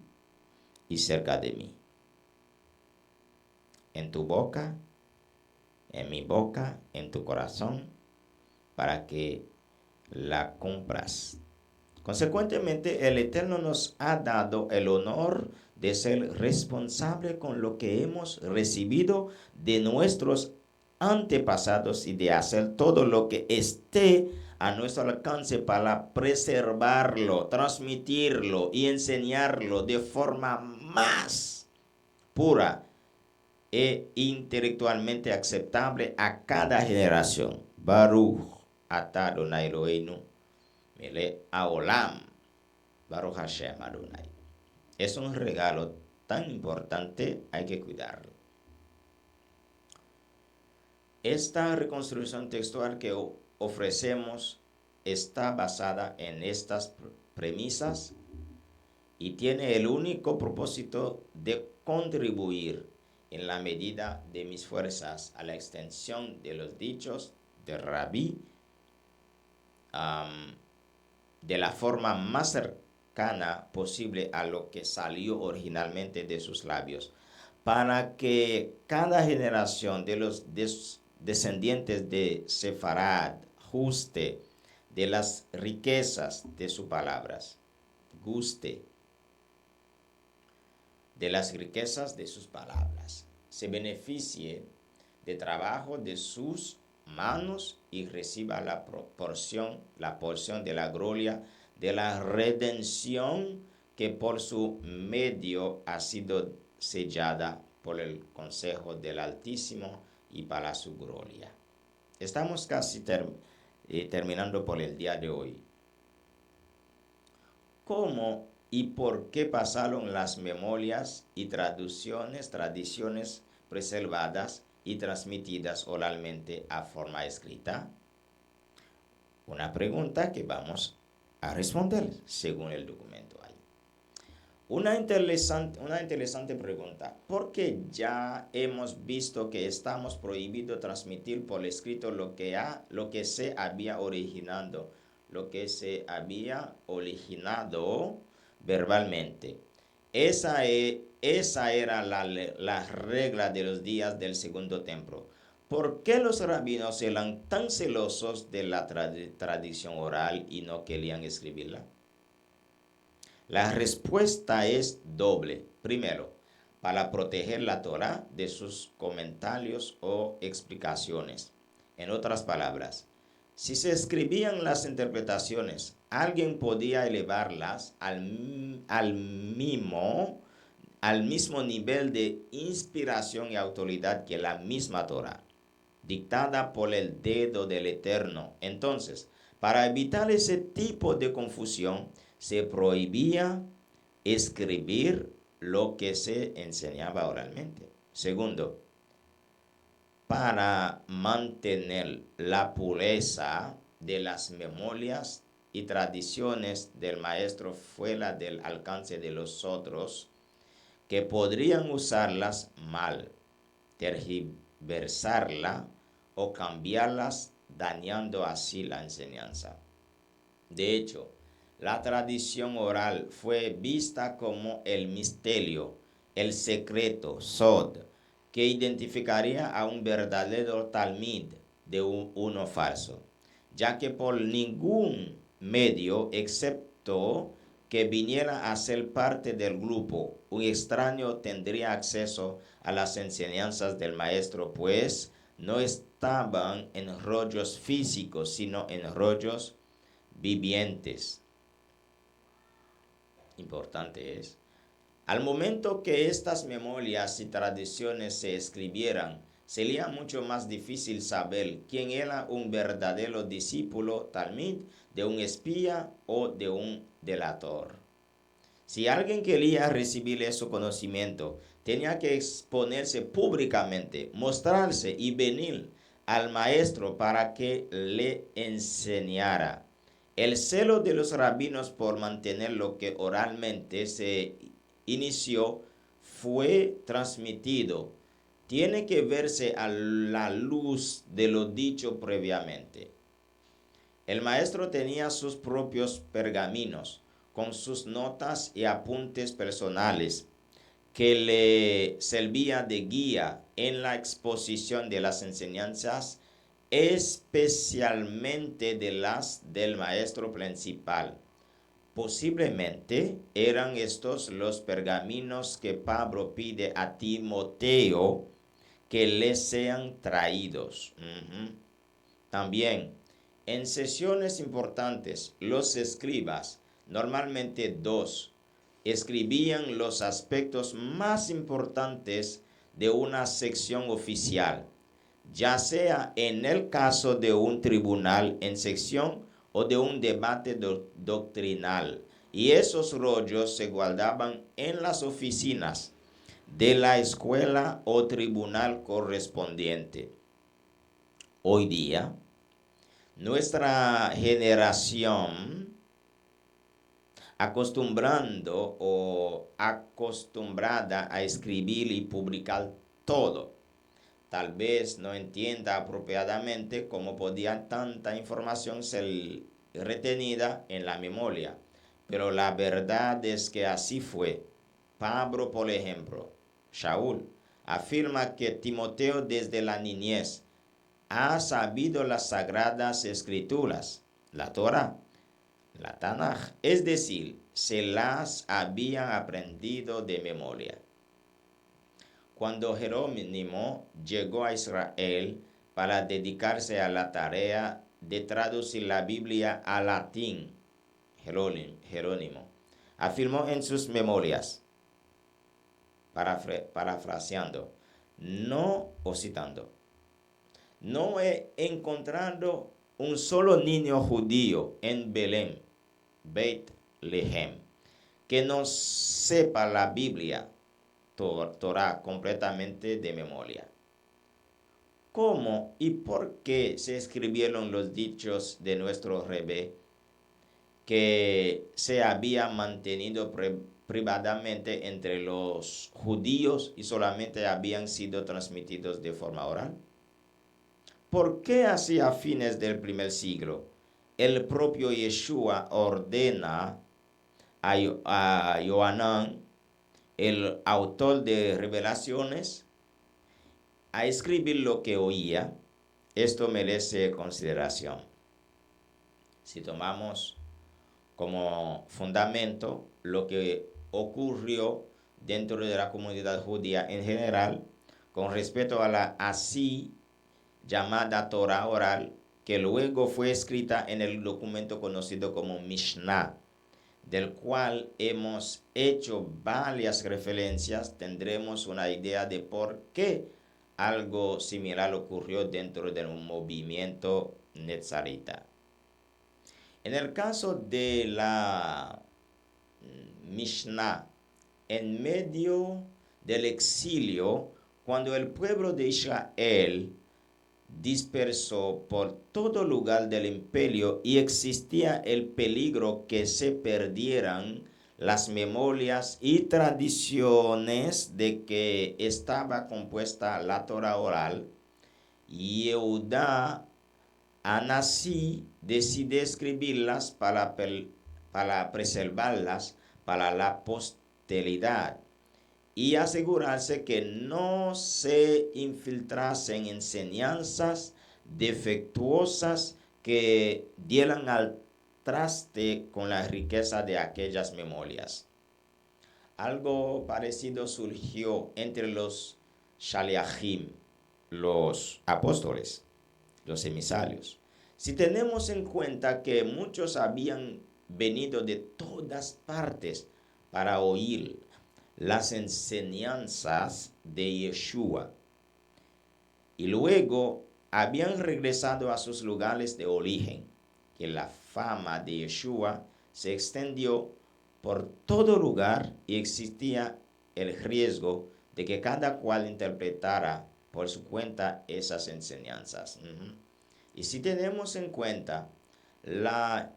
y cerca de mí. En tu boca, en mi boca, en tu corazón, para que la cumplas. Consecuentemente, el Eterno nos ha dado el honor de ser responsable con lo que hemos recibido de nuestros antepasados y de hacer todo lo que esté a nuestro alcance para preservarlo, transmitirlo y enseñarlo de forma más pura e intelectualmente aceptable a cada generación. Baruch atah Adonai Eloheinu Mele Aolam, Baruch Hashem Adonai. Es un regalo tan importante, hay que cuidarlo. Esta reconstrucción textual que ofrecemos está basada en estas premisas y tiene el único propósito de contribuir en la medida de mis fuerzas a la extensión de los dichos de Rabí de la forma más cercana posible a lo que salió originalmente de sus labios, para que cada generación de los descendientes de Sefarad guste de las riquezas de sus palabras, se beneficie de trabajo de sus manos y reciba la porción de la gloria de la redención que por su medio ha sido sellada por el consejo del Altísimo y para su gloria. Estamos casi terminando por el día de hoy. ¿Cómo y por qué pasaron las memorias y tradiciones preservadas y transmitidas oralmente a forma escrita? Una pregunta que vamos a responder según el documento ahí. Una interesante pregunta. ¿Por qué ya hemos visto que estamos prohibidos transmitir por escrito lo que se había originado verbalmente? Esa era la regla de los días del segundo templo. ¿Por qué los rabinos eran tan celosos de la tradición oral y no querían escribirla? La respuesta es doble. Primero, para proteger la Torá de sus comentarios o explicaciones. En otras palabras, si se escribían las interpretaciones, alguien podía elevarlas al mismo nivel de inspiración y autoridad que la misma Torá. dictada por el dedo del Eterno. Entonces, para evitar ese tipo de confusión, se prohibía escribir lo que se enseñaba oralmente. Segundo, para mantener la pureza de las memorias y tradiciones del maestro fuera del alcance de los otros, que podrían usarlas mal, tergiversarla o cambiarlas, dañando así la enseñanza. De hecho, la tradición oral fue vista como el misterio, el secreto, sod, que identificaría a un verdadero talmid de uno falso, ya que por ningún medio, excepto que viniera a ser parte del grupo, un extraño tendría acceso a las enseñanzas del maestro, pues no estaban en rollos físicos, sino en rollos vivientes. Importante es. Al momento que estas memorias y tradiciones se escribieran, sería mucho más difícil saber quién era un verdadero discípulo talmid de un espía o de un delator. Si alguien quería recibir ese conocimiento, tenía que exponerse públicamente, mostrarse y venir al maestro para que le enseñara. El celo de los rabinos por mantener lo que oralmente se inició fue transmitido. Tiene que verse a la luz de lo dicho previamente. El maestro tenía sus propios pergaminos con sus notas y apuntes personales que le servía de guía en la exposición de las enseñanzas, especialmente de las del maestro principal. Posiblemente eran estos los pergaminos que Pablo pide a Timoteo que le sean traídos. También, en sesiones importantes, los escribas, normalmente dos, escribían los aspectos más importantes de una sección oficial, ya sea en el caso de un tribunal en sección o de un debate doctrinal. Y esos rollos se guardaban en las oficinas de la escuela o tribunal correspondiente. Hoy día, nuestra generación, acostumbrada a escribir y publicar todo, tal vez no entienda apropiadamente cómo podía tanta información ser retenida en la memoria. Pero la verdad es que así fue. Pablo, por ejemplo, Shaul, afirma que Timoteo desde la niñez ha sabido las sagradas escrituras, la Torah, la Tanaj, es decir, se las habían aprendido de memoria. Cuando Jerónimo llegó a Israel para dedicarse a la tarea de traducir la Biblia al latín, Jerónimo afirmó en sus memorias, parafraseando, citando, no he encontrado un solo niño judío en Belén, Beit Lehem, que no sepa la Biblia, Torah, completamente de memoria. ¿Cómo y por qué se escribieron los dichos de nuestro Rebbe que se había mantenido privadamente entre los judíos y solamente habían sido transmitidos de forma oral? ¿Por qué hacia fines del primer siglo el propio Yeshua ordena a Yohanan, el autor de Revelaciones, a escribir lo que oía? Esto merece consideración. Si tomamos como fundamento lo que ocurrió dentro de la comunidad judía en general, con respecto a la así llamada Torah oral, que luego fue escrita en el documento conocido como Mishnah, del cual hemos hecho varias referencias, tendremos una idea de por qué algo similar ocurrió dentro del movimiento Netzarita. En el caso de la Mishnah, en medio del exilio, cuando el pueblo de Israel dispersó por todo lugar del imperio y existía el peligro que se perdieran las memorias y tradiciones de que estaba compuesta la Torah oral, Yehuda Anasí decide escribirlas para preservarlas para la posteridad y asegurarse que no se infiltrasen enseñanzas defectuosas que dieran al traste con la riqueza de aquellas memorias. Algo parecido surgió entre los Shaliachim, los apóstoles, los emisarios. Si tenemos en cuenta que muchos habían venido de todas partes para oír las enseñanzas de Yeshua y luego habían regresado a sus lugares de origen, que la fama de Yeshua se extendió por todo lugar y existía el riesgo de que cada cual interpretara por su cuenta esas enseñanzas. Y si tenemos en cuenta la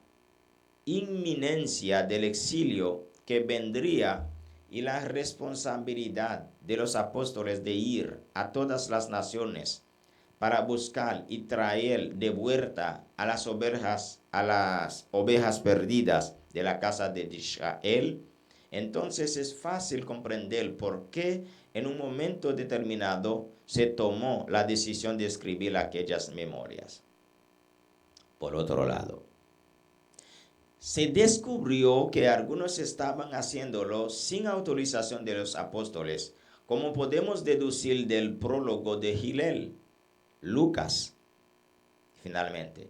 inminencia del exilio que vendría y la responsabilidad de los apóstoles de ir a todas las naciones para buscar y traer de vuelta a las ovejas perdidas de la casa de Israel, entonces es fácil comprender por qué en un momento determinado se tomó la decisión de escribir aquellas memorias. Por otro lado, se descubrió que algunos estaban haciéndolo sin autorización de los apóstoles, como podemos deducir del prólogo de Hillel, Lucas. Finalmente,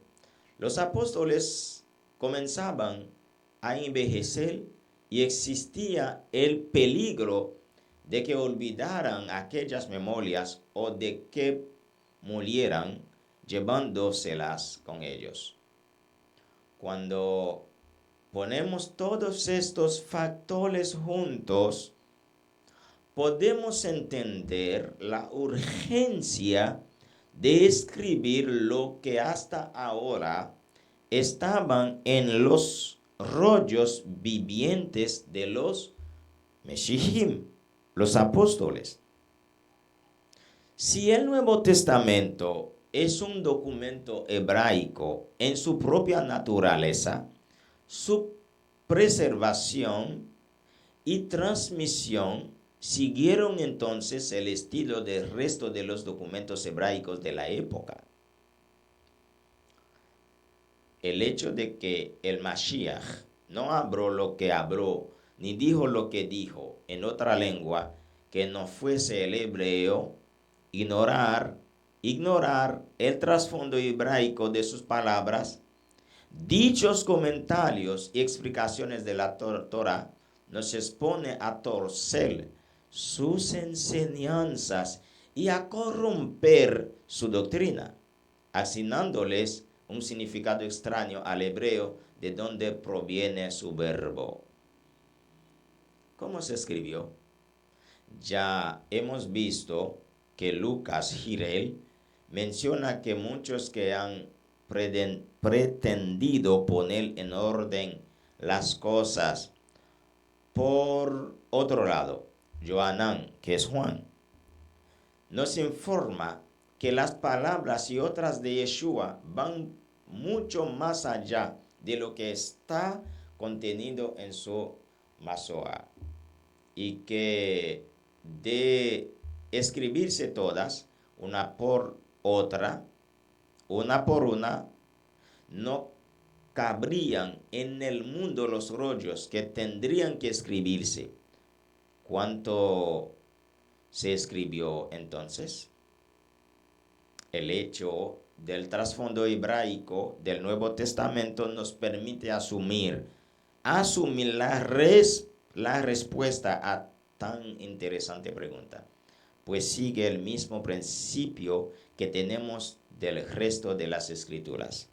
los apóstoles comenzaban a envejecer y existía el peligro de que olvidaran aquellas memorias o de que murieran llevándoselas con ellos. Cuando ponemos todos estos factores juntos, podemos entender la urgencia de escribir lo que hasta ahora estaban en los rollos vivientes de los Meshihim, los apóstoles. Si el Nuevo Testamento es un documento hebraico en su propia naturaleza, su preservación y transmisión siguieron entonces el estilo del resto de los documentos hebraicos de la época. El hecho de que el Mashiach no habló lo que habló, ni dijo lo que dijo en otra lengua que no fuese el hebreo, ignorar el trasfondo hebraico de sus palabras, dichos comentarios y explicaciones de la Torah nos expone a torcer sus enseñanzas y a corromper su doctrina, asignándoles un significado extraño al hebreo de donde proviene su verbo. ¿Cómo se escribió? Ya hemos visto que Lucas Hillel menciona que muchos que han pretendido poner en orden las cosas. Por otro lado, Johanán, que es Juan, nos informa que las palabras y otras de Yeshua van mucho más allá de lo que está contenido en su Masoá, y que de escribirse todas, una por otra, una por una, no cabrían en el mundo los rollos que tendrían que escribirse. ¿Cuánto se escribió entonces? El hecho del trasfondo hebraico del Nuevo Testamento nos permite asumir la respuesta a tan interesante pregunta. pues sigue el mismo principio que tenemos del resto de las escrituras.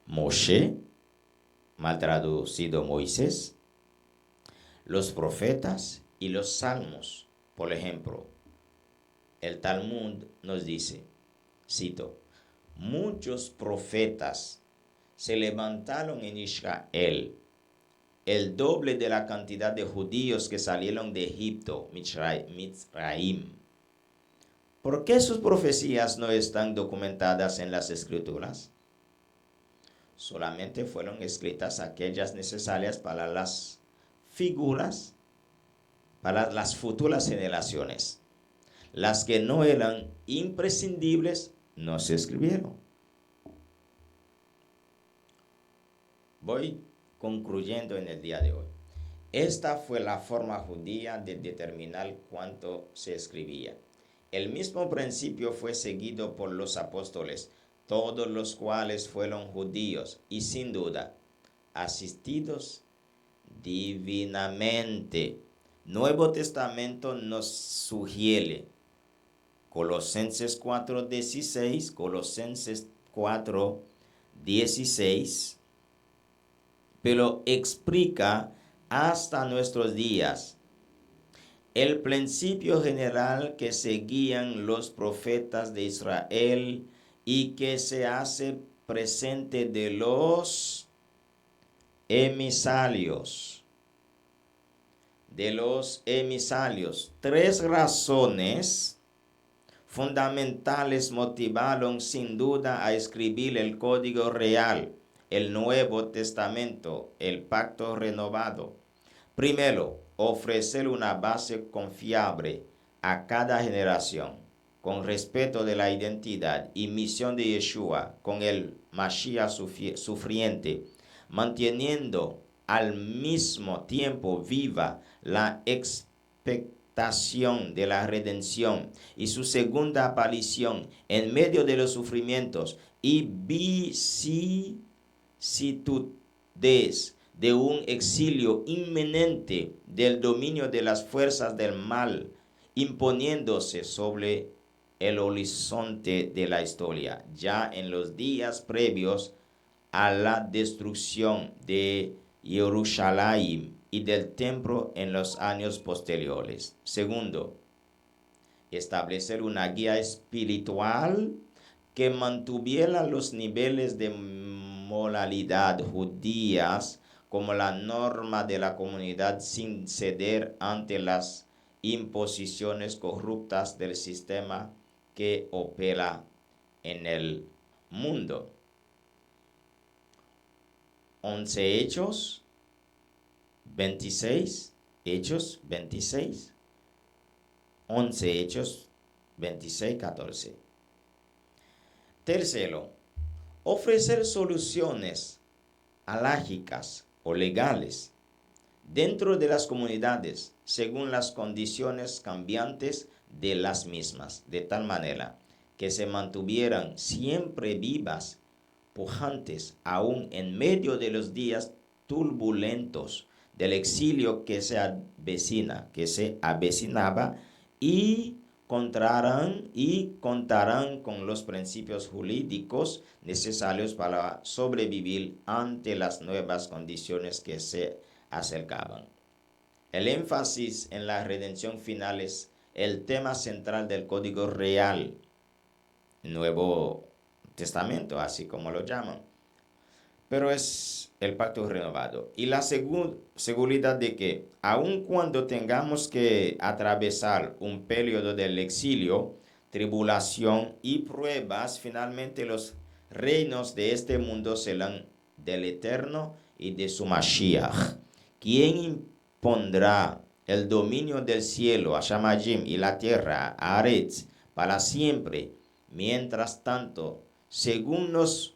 Moshe, mal traducido Moisés, los profetas y los salmos. Por ejemplo, el Talmud nos dice, cito, muchos profetas se levantaron en Israel, el doble de la cantidad de judíos que salieron de Egipto, Mitzraim. ¿Por qué sus profecías no están documentadas en las escrituras? Solamente fueron escritas aquellas necesarias para las figuras, para las futuras generaciones. Las que no eran imprescindibles no se escribieron. Voy concluyendo en el día de hoy. Esta fue la forma judía de determinar cuánto se escribía. El mismo principio fue seguido por los apóstoles, todos los cuales fueron judíos y sin duda asistidos divinamente. Nuevo Testamento nos sugiere Colosenses 4:16, Colosenses 4:16, pero explica hasta nuestros días el principio general que seguían los profetas de Israel y que se hace presente de los emisarios. Tres razones fundamentales motivaron sin duda a escribir el Código Real, el Nuevo Testamento, el Pacto Renovado. Primero, ofrecer una base confiable a cada generación con respeto de la identidad y misión de Yeshua con el Mashiach sufriente, manteniendo al mismo tiempo viva la expectación de la redención y su segunda aparición en medio de los sufrimientos y vicisitudes de un exilio inminente del dominio de las fuerzas del mal, imponiéndose sobre el horizonte de la historia, ya en los días previos a la destrucción de Jerusalén y del templo en los años posteriores. Segundo, establecer una guía espiritual que mantuviera los niveles de moralidad judías como la norma de la comunidad sin ceder ante las imposiciones corruptas del sistema que opera en el mundo. 11 Hechos 26, 11 Hechos 26, 14. Tercero, ofrecer soluciones alágicas o legales dentro de las comunidades según las condiciones cambiantes de las mismas, de tal manera que se mantuvieran siempre vivas, pujantes, aún en medio de los días turbulentos del exilio que se avecinaba, y contarán con los principios jurídicos necesarios para sobrevivir ante las nuevas condiciones que se acercaban. El énfasis en la redención final es el tema central del Código Real, Nuevo Testamento, así como lo llaman. Pero es el pacto renovado. Y la seguridad de que, aun cuando tengamos que atravesar un periodo del exilio, tribulación y pruebas, finalmente los reinos de este mundo serán del Eterno y de su Mashiach, quien impondrá el dominio del cielo, Hashamayim, y la tierra, Aretz, para siempre. Mientras tanto, según nos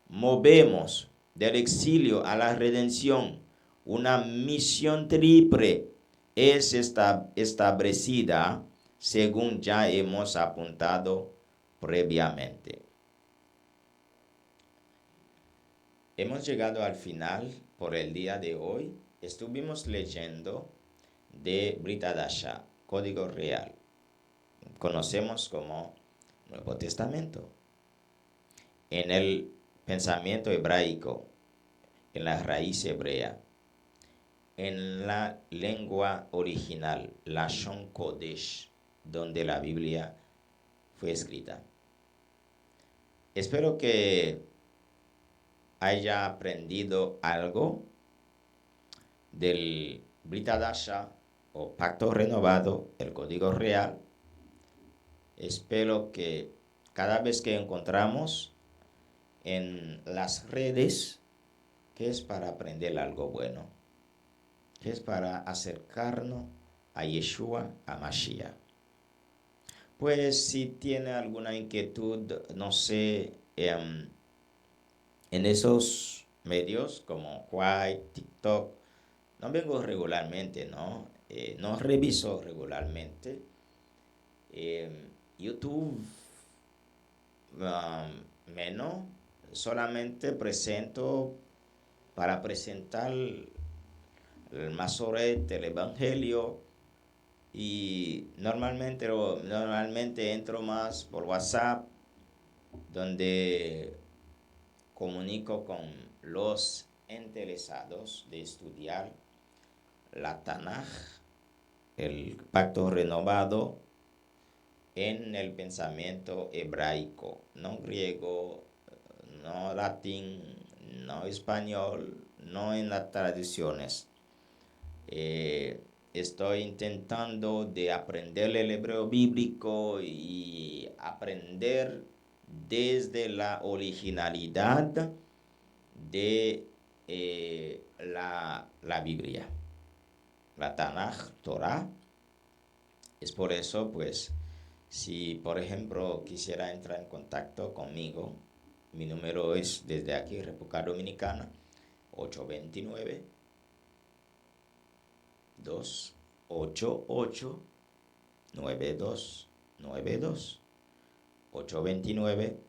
movemos del exilio a la redención, una misión triple es establecida según ya hemos apuntado previamente. Hemos llegado al final por el día de hoy. Estuvimos leyendo de Brit Hadashah, Código Real. Conocemos como Nuevo Testamento. En el pensamiento hebraico, en la raíz hebrea, en la lengua original, Lashon Kodesh, donde la Biblia fue escrita. Espero que haya aprendido algo del Brit Hadasha o Pacto Renovado, el Código Real. Espero que cada vez que encontramos en las redes, que es para aprender algo bueno, que es para acercarnos a Yeshua, a Mashiach. Pues si tiene alguna inquietud, no sé, en esos medios como White, TikTok, no vengo regularmente, ¿no? No reviso regularmente. YouTube, menos, solamente presento para presentar el Masoret, el Evangelio, y normalmente entro más por WhatsApp, donde comunico con los interesados de estudiar la Tanaj, el Pacto Renovado, en el pensamiento hebraico, no griego, no latín, no español, no en las tradiciones. Estoy intentando de aprender el hebreo bíblico y aprender desde la originalidad de la Biblia, la Tanaj, Torah. Es por eso, pues, si por ejemplo quisiera entrar en contacto conmigo, mi número es desde aquí, República Dominicana, 829 288 9292 829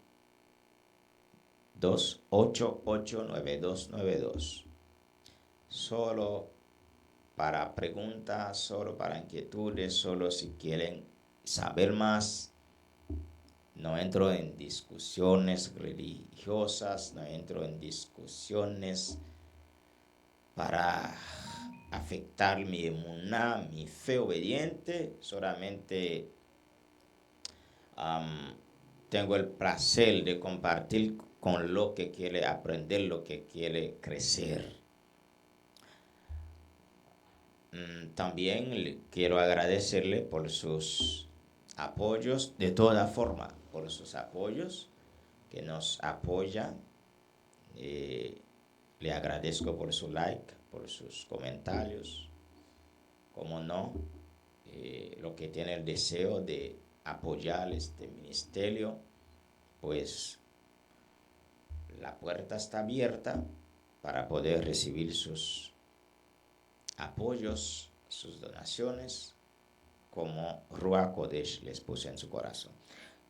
288 9292. Solo para preguntas, solo para inquietudes, solo si quieren saber más. No entro en discusiones religiosas, no entro en discusiones para afectar mi emuná, mi fe obediente. Solamente tengo el placer de compartir con lo que quiere aprender, lo que quiere crecer. También quiero agradecerle por sus apoyos, de toda forma, por sus apoyos que nos apoyan. Le agradezco por su like, por sus comentarios. Como no, lo que tiene el deseo de apoyar este ministerio, pues la puerta está abierta para poder recibir sus apoyos, sus donaciones, como Ruach Kodesh les puse en su corazón.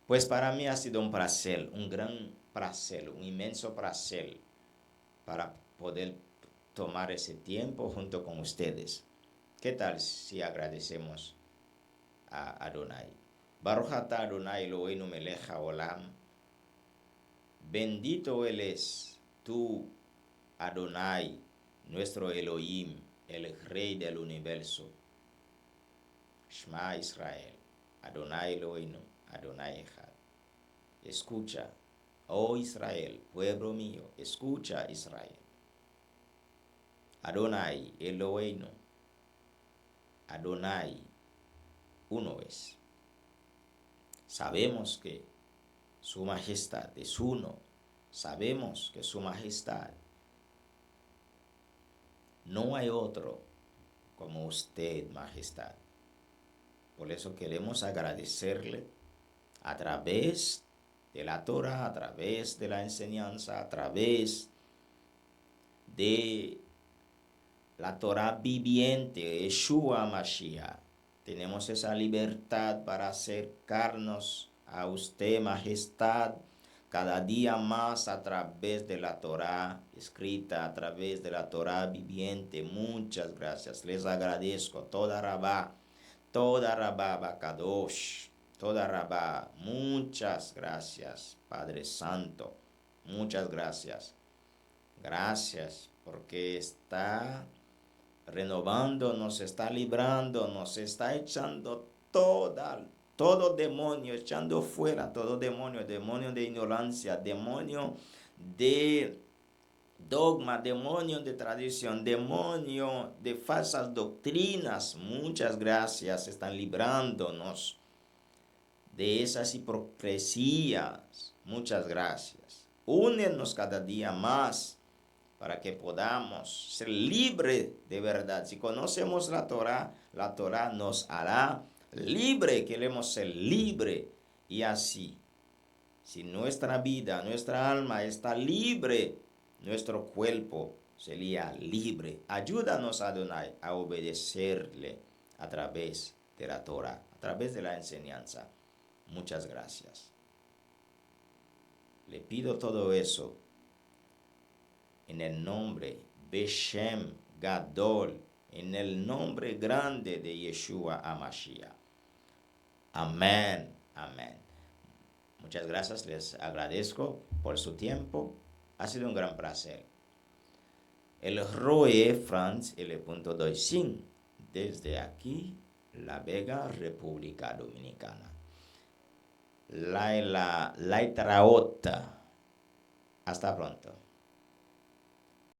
Pues para mí ha sido un placer, un gran placer, un inmenso placer para poder tomar ese tiempo junto con ustedes. ¿Qué tal si agradecemos a Adonai? Baruch atah Adonai Eloheinu melech haolam. Bendito Él es, tú, Adonai, nuestro Elohim, el Rey del universo. Shema Israel, Adonai Eloheinu, Adonai Echad. Escucha, oh Israel, pueblo mío, escucha Israel. Adonai Eloheinu, Adonai, uno es. Sabemos que su majestad es uno. Sabemos que su majestad no hay otro como usted, majestad. Por eso queremos agradecerle a través de la Torah, a través de la enseñanza, a través de la Torah viviente, Yeshua Mashiach. Tenemos esa libertad para acercarnos a usted, majestad, cada día más a través de la Torah escrita, a través de la Torah viviente. Muchas gracias. Les agradezco toda Rabá, Toda Rabá Bacadosh. Toda Rabá. Muchas gracias, Padre Santo. Muchas gracias. Gracias porque está renovando, nos está librando, nos está echando todo demonio, echando fuera todo demonio, demonio de ignorancia, demonio de dogma, demonio de tradición, demonio de falsas doctrinas. Muchas gracias, están librándonos de esas hipocresías. Muchas gracias. Únenos cada día más para que podamos ser libres de verdad. Si conocemos la Torah nos hará libre. Queremos ser libre. Y así, si nuestra vida, nuestra alma está libre, nuestro cuerpo sería libre. Ayúdanos, Adonai, a obedecerle a través de la Torah, a través de la enseñanza. Muchas gracias. Le pido todo eso en el nombre Beshem Gadol, en el nombre grande de Yeshua HaMashiach. Amén, amén. Muchas gracias, les agradezco por su tiempo. Ha sido un gran placer. El Roe Franz L.Doisin, desde aquí, La Vega, República Dominicana. Laila Laitraota. Hasta pronto.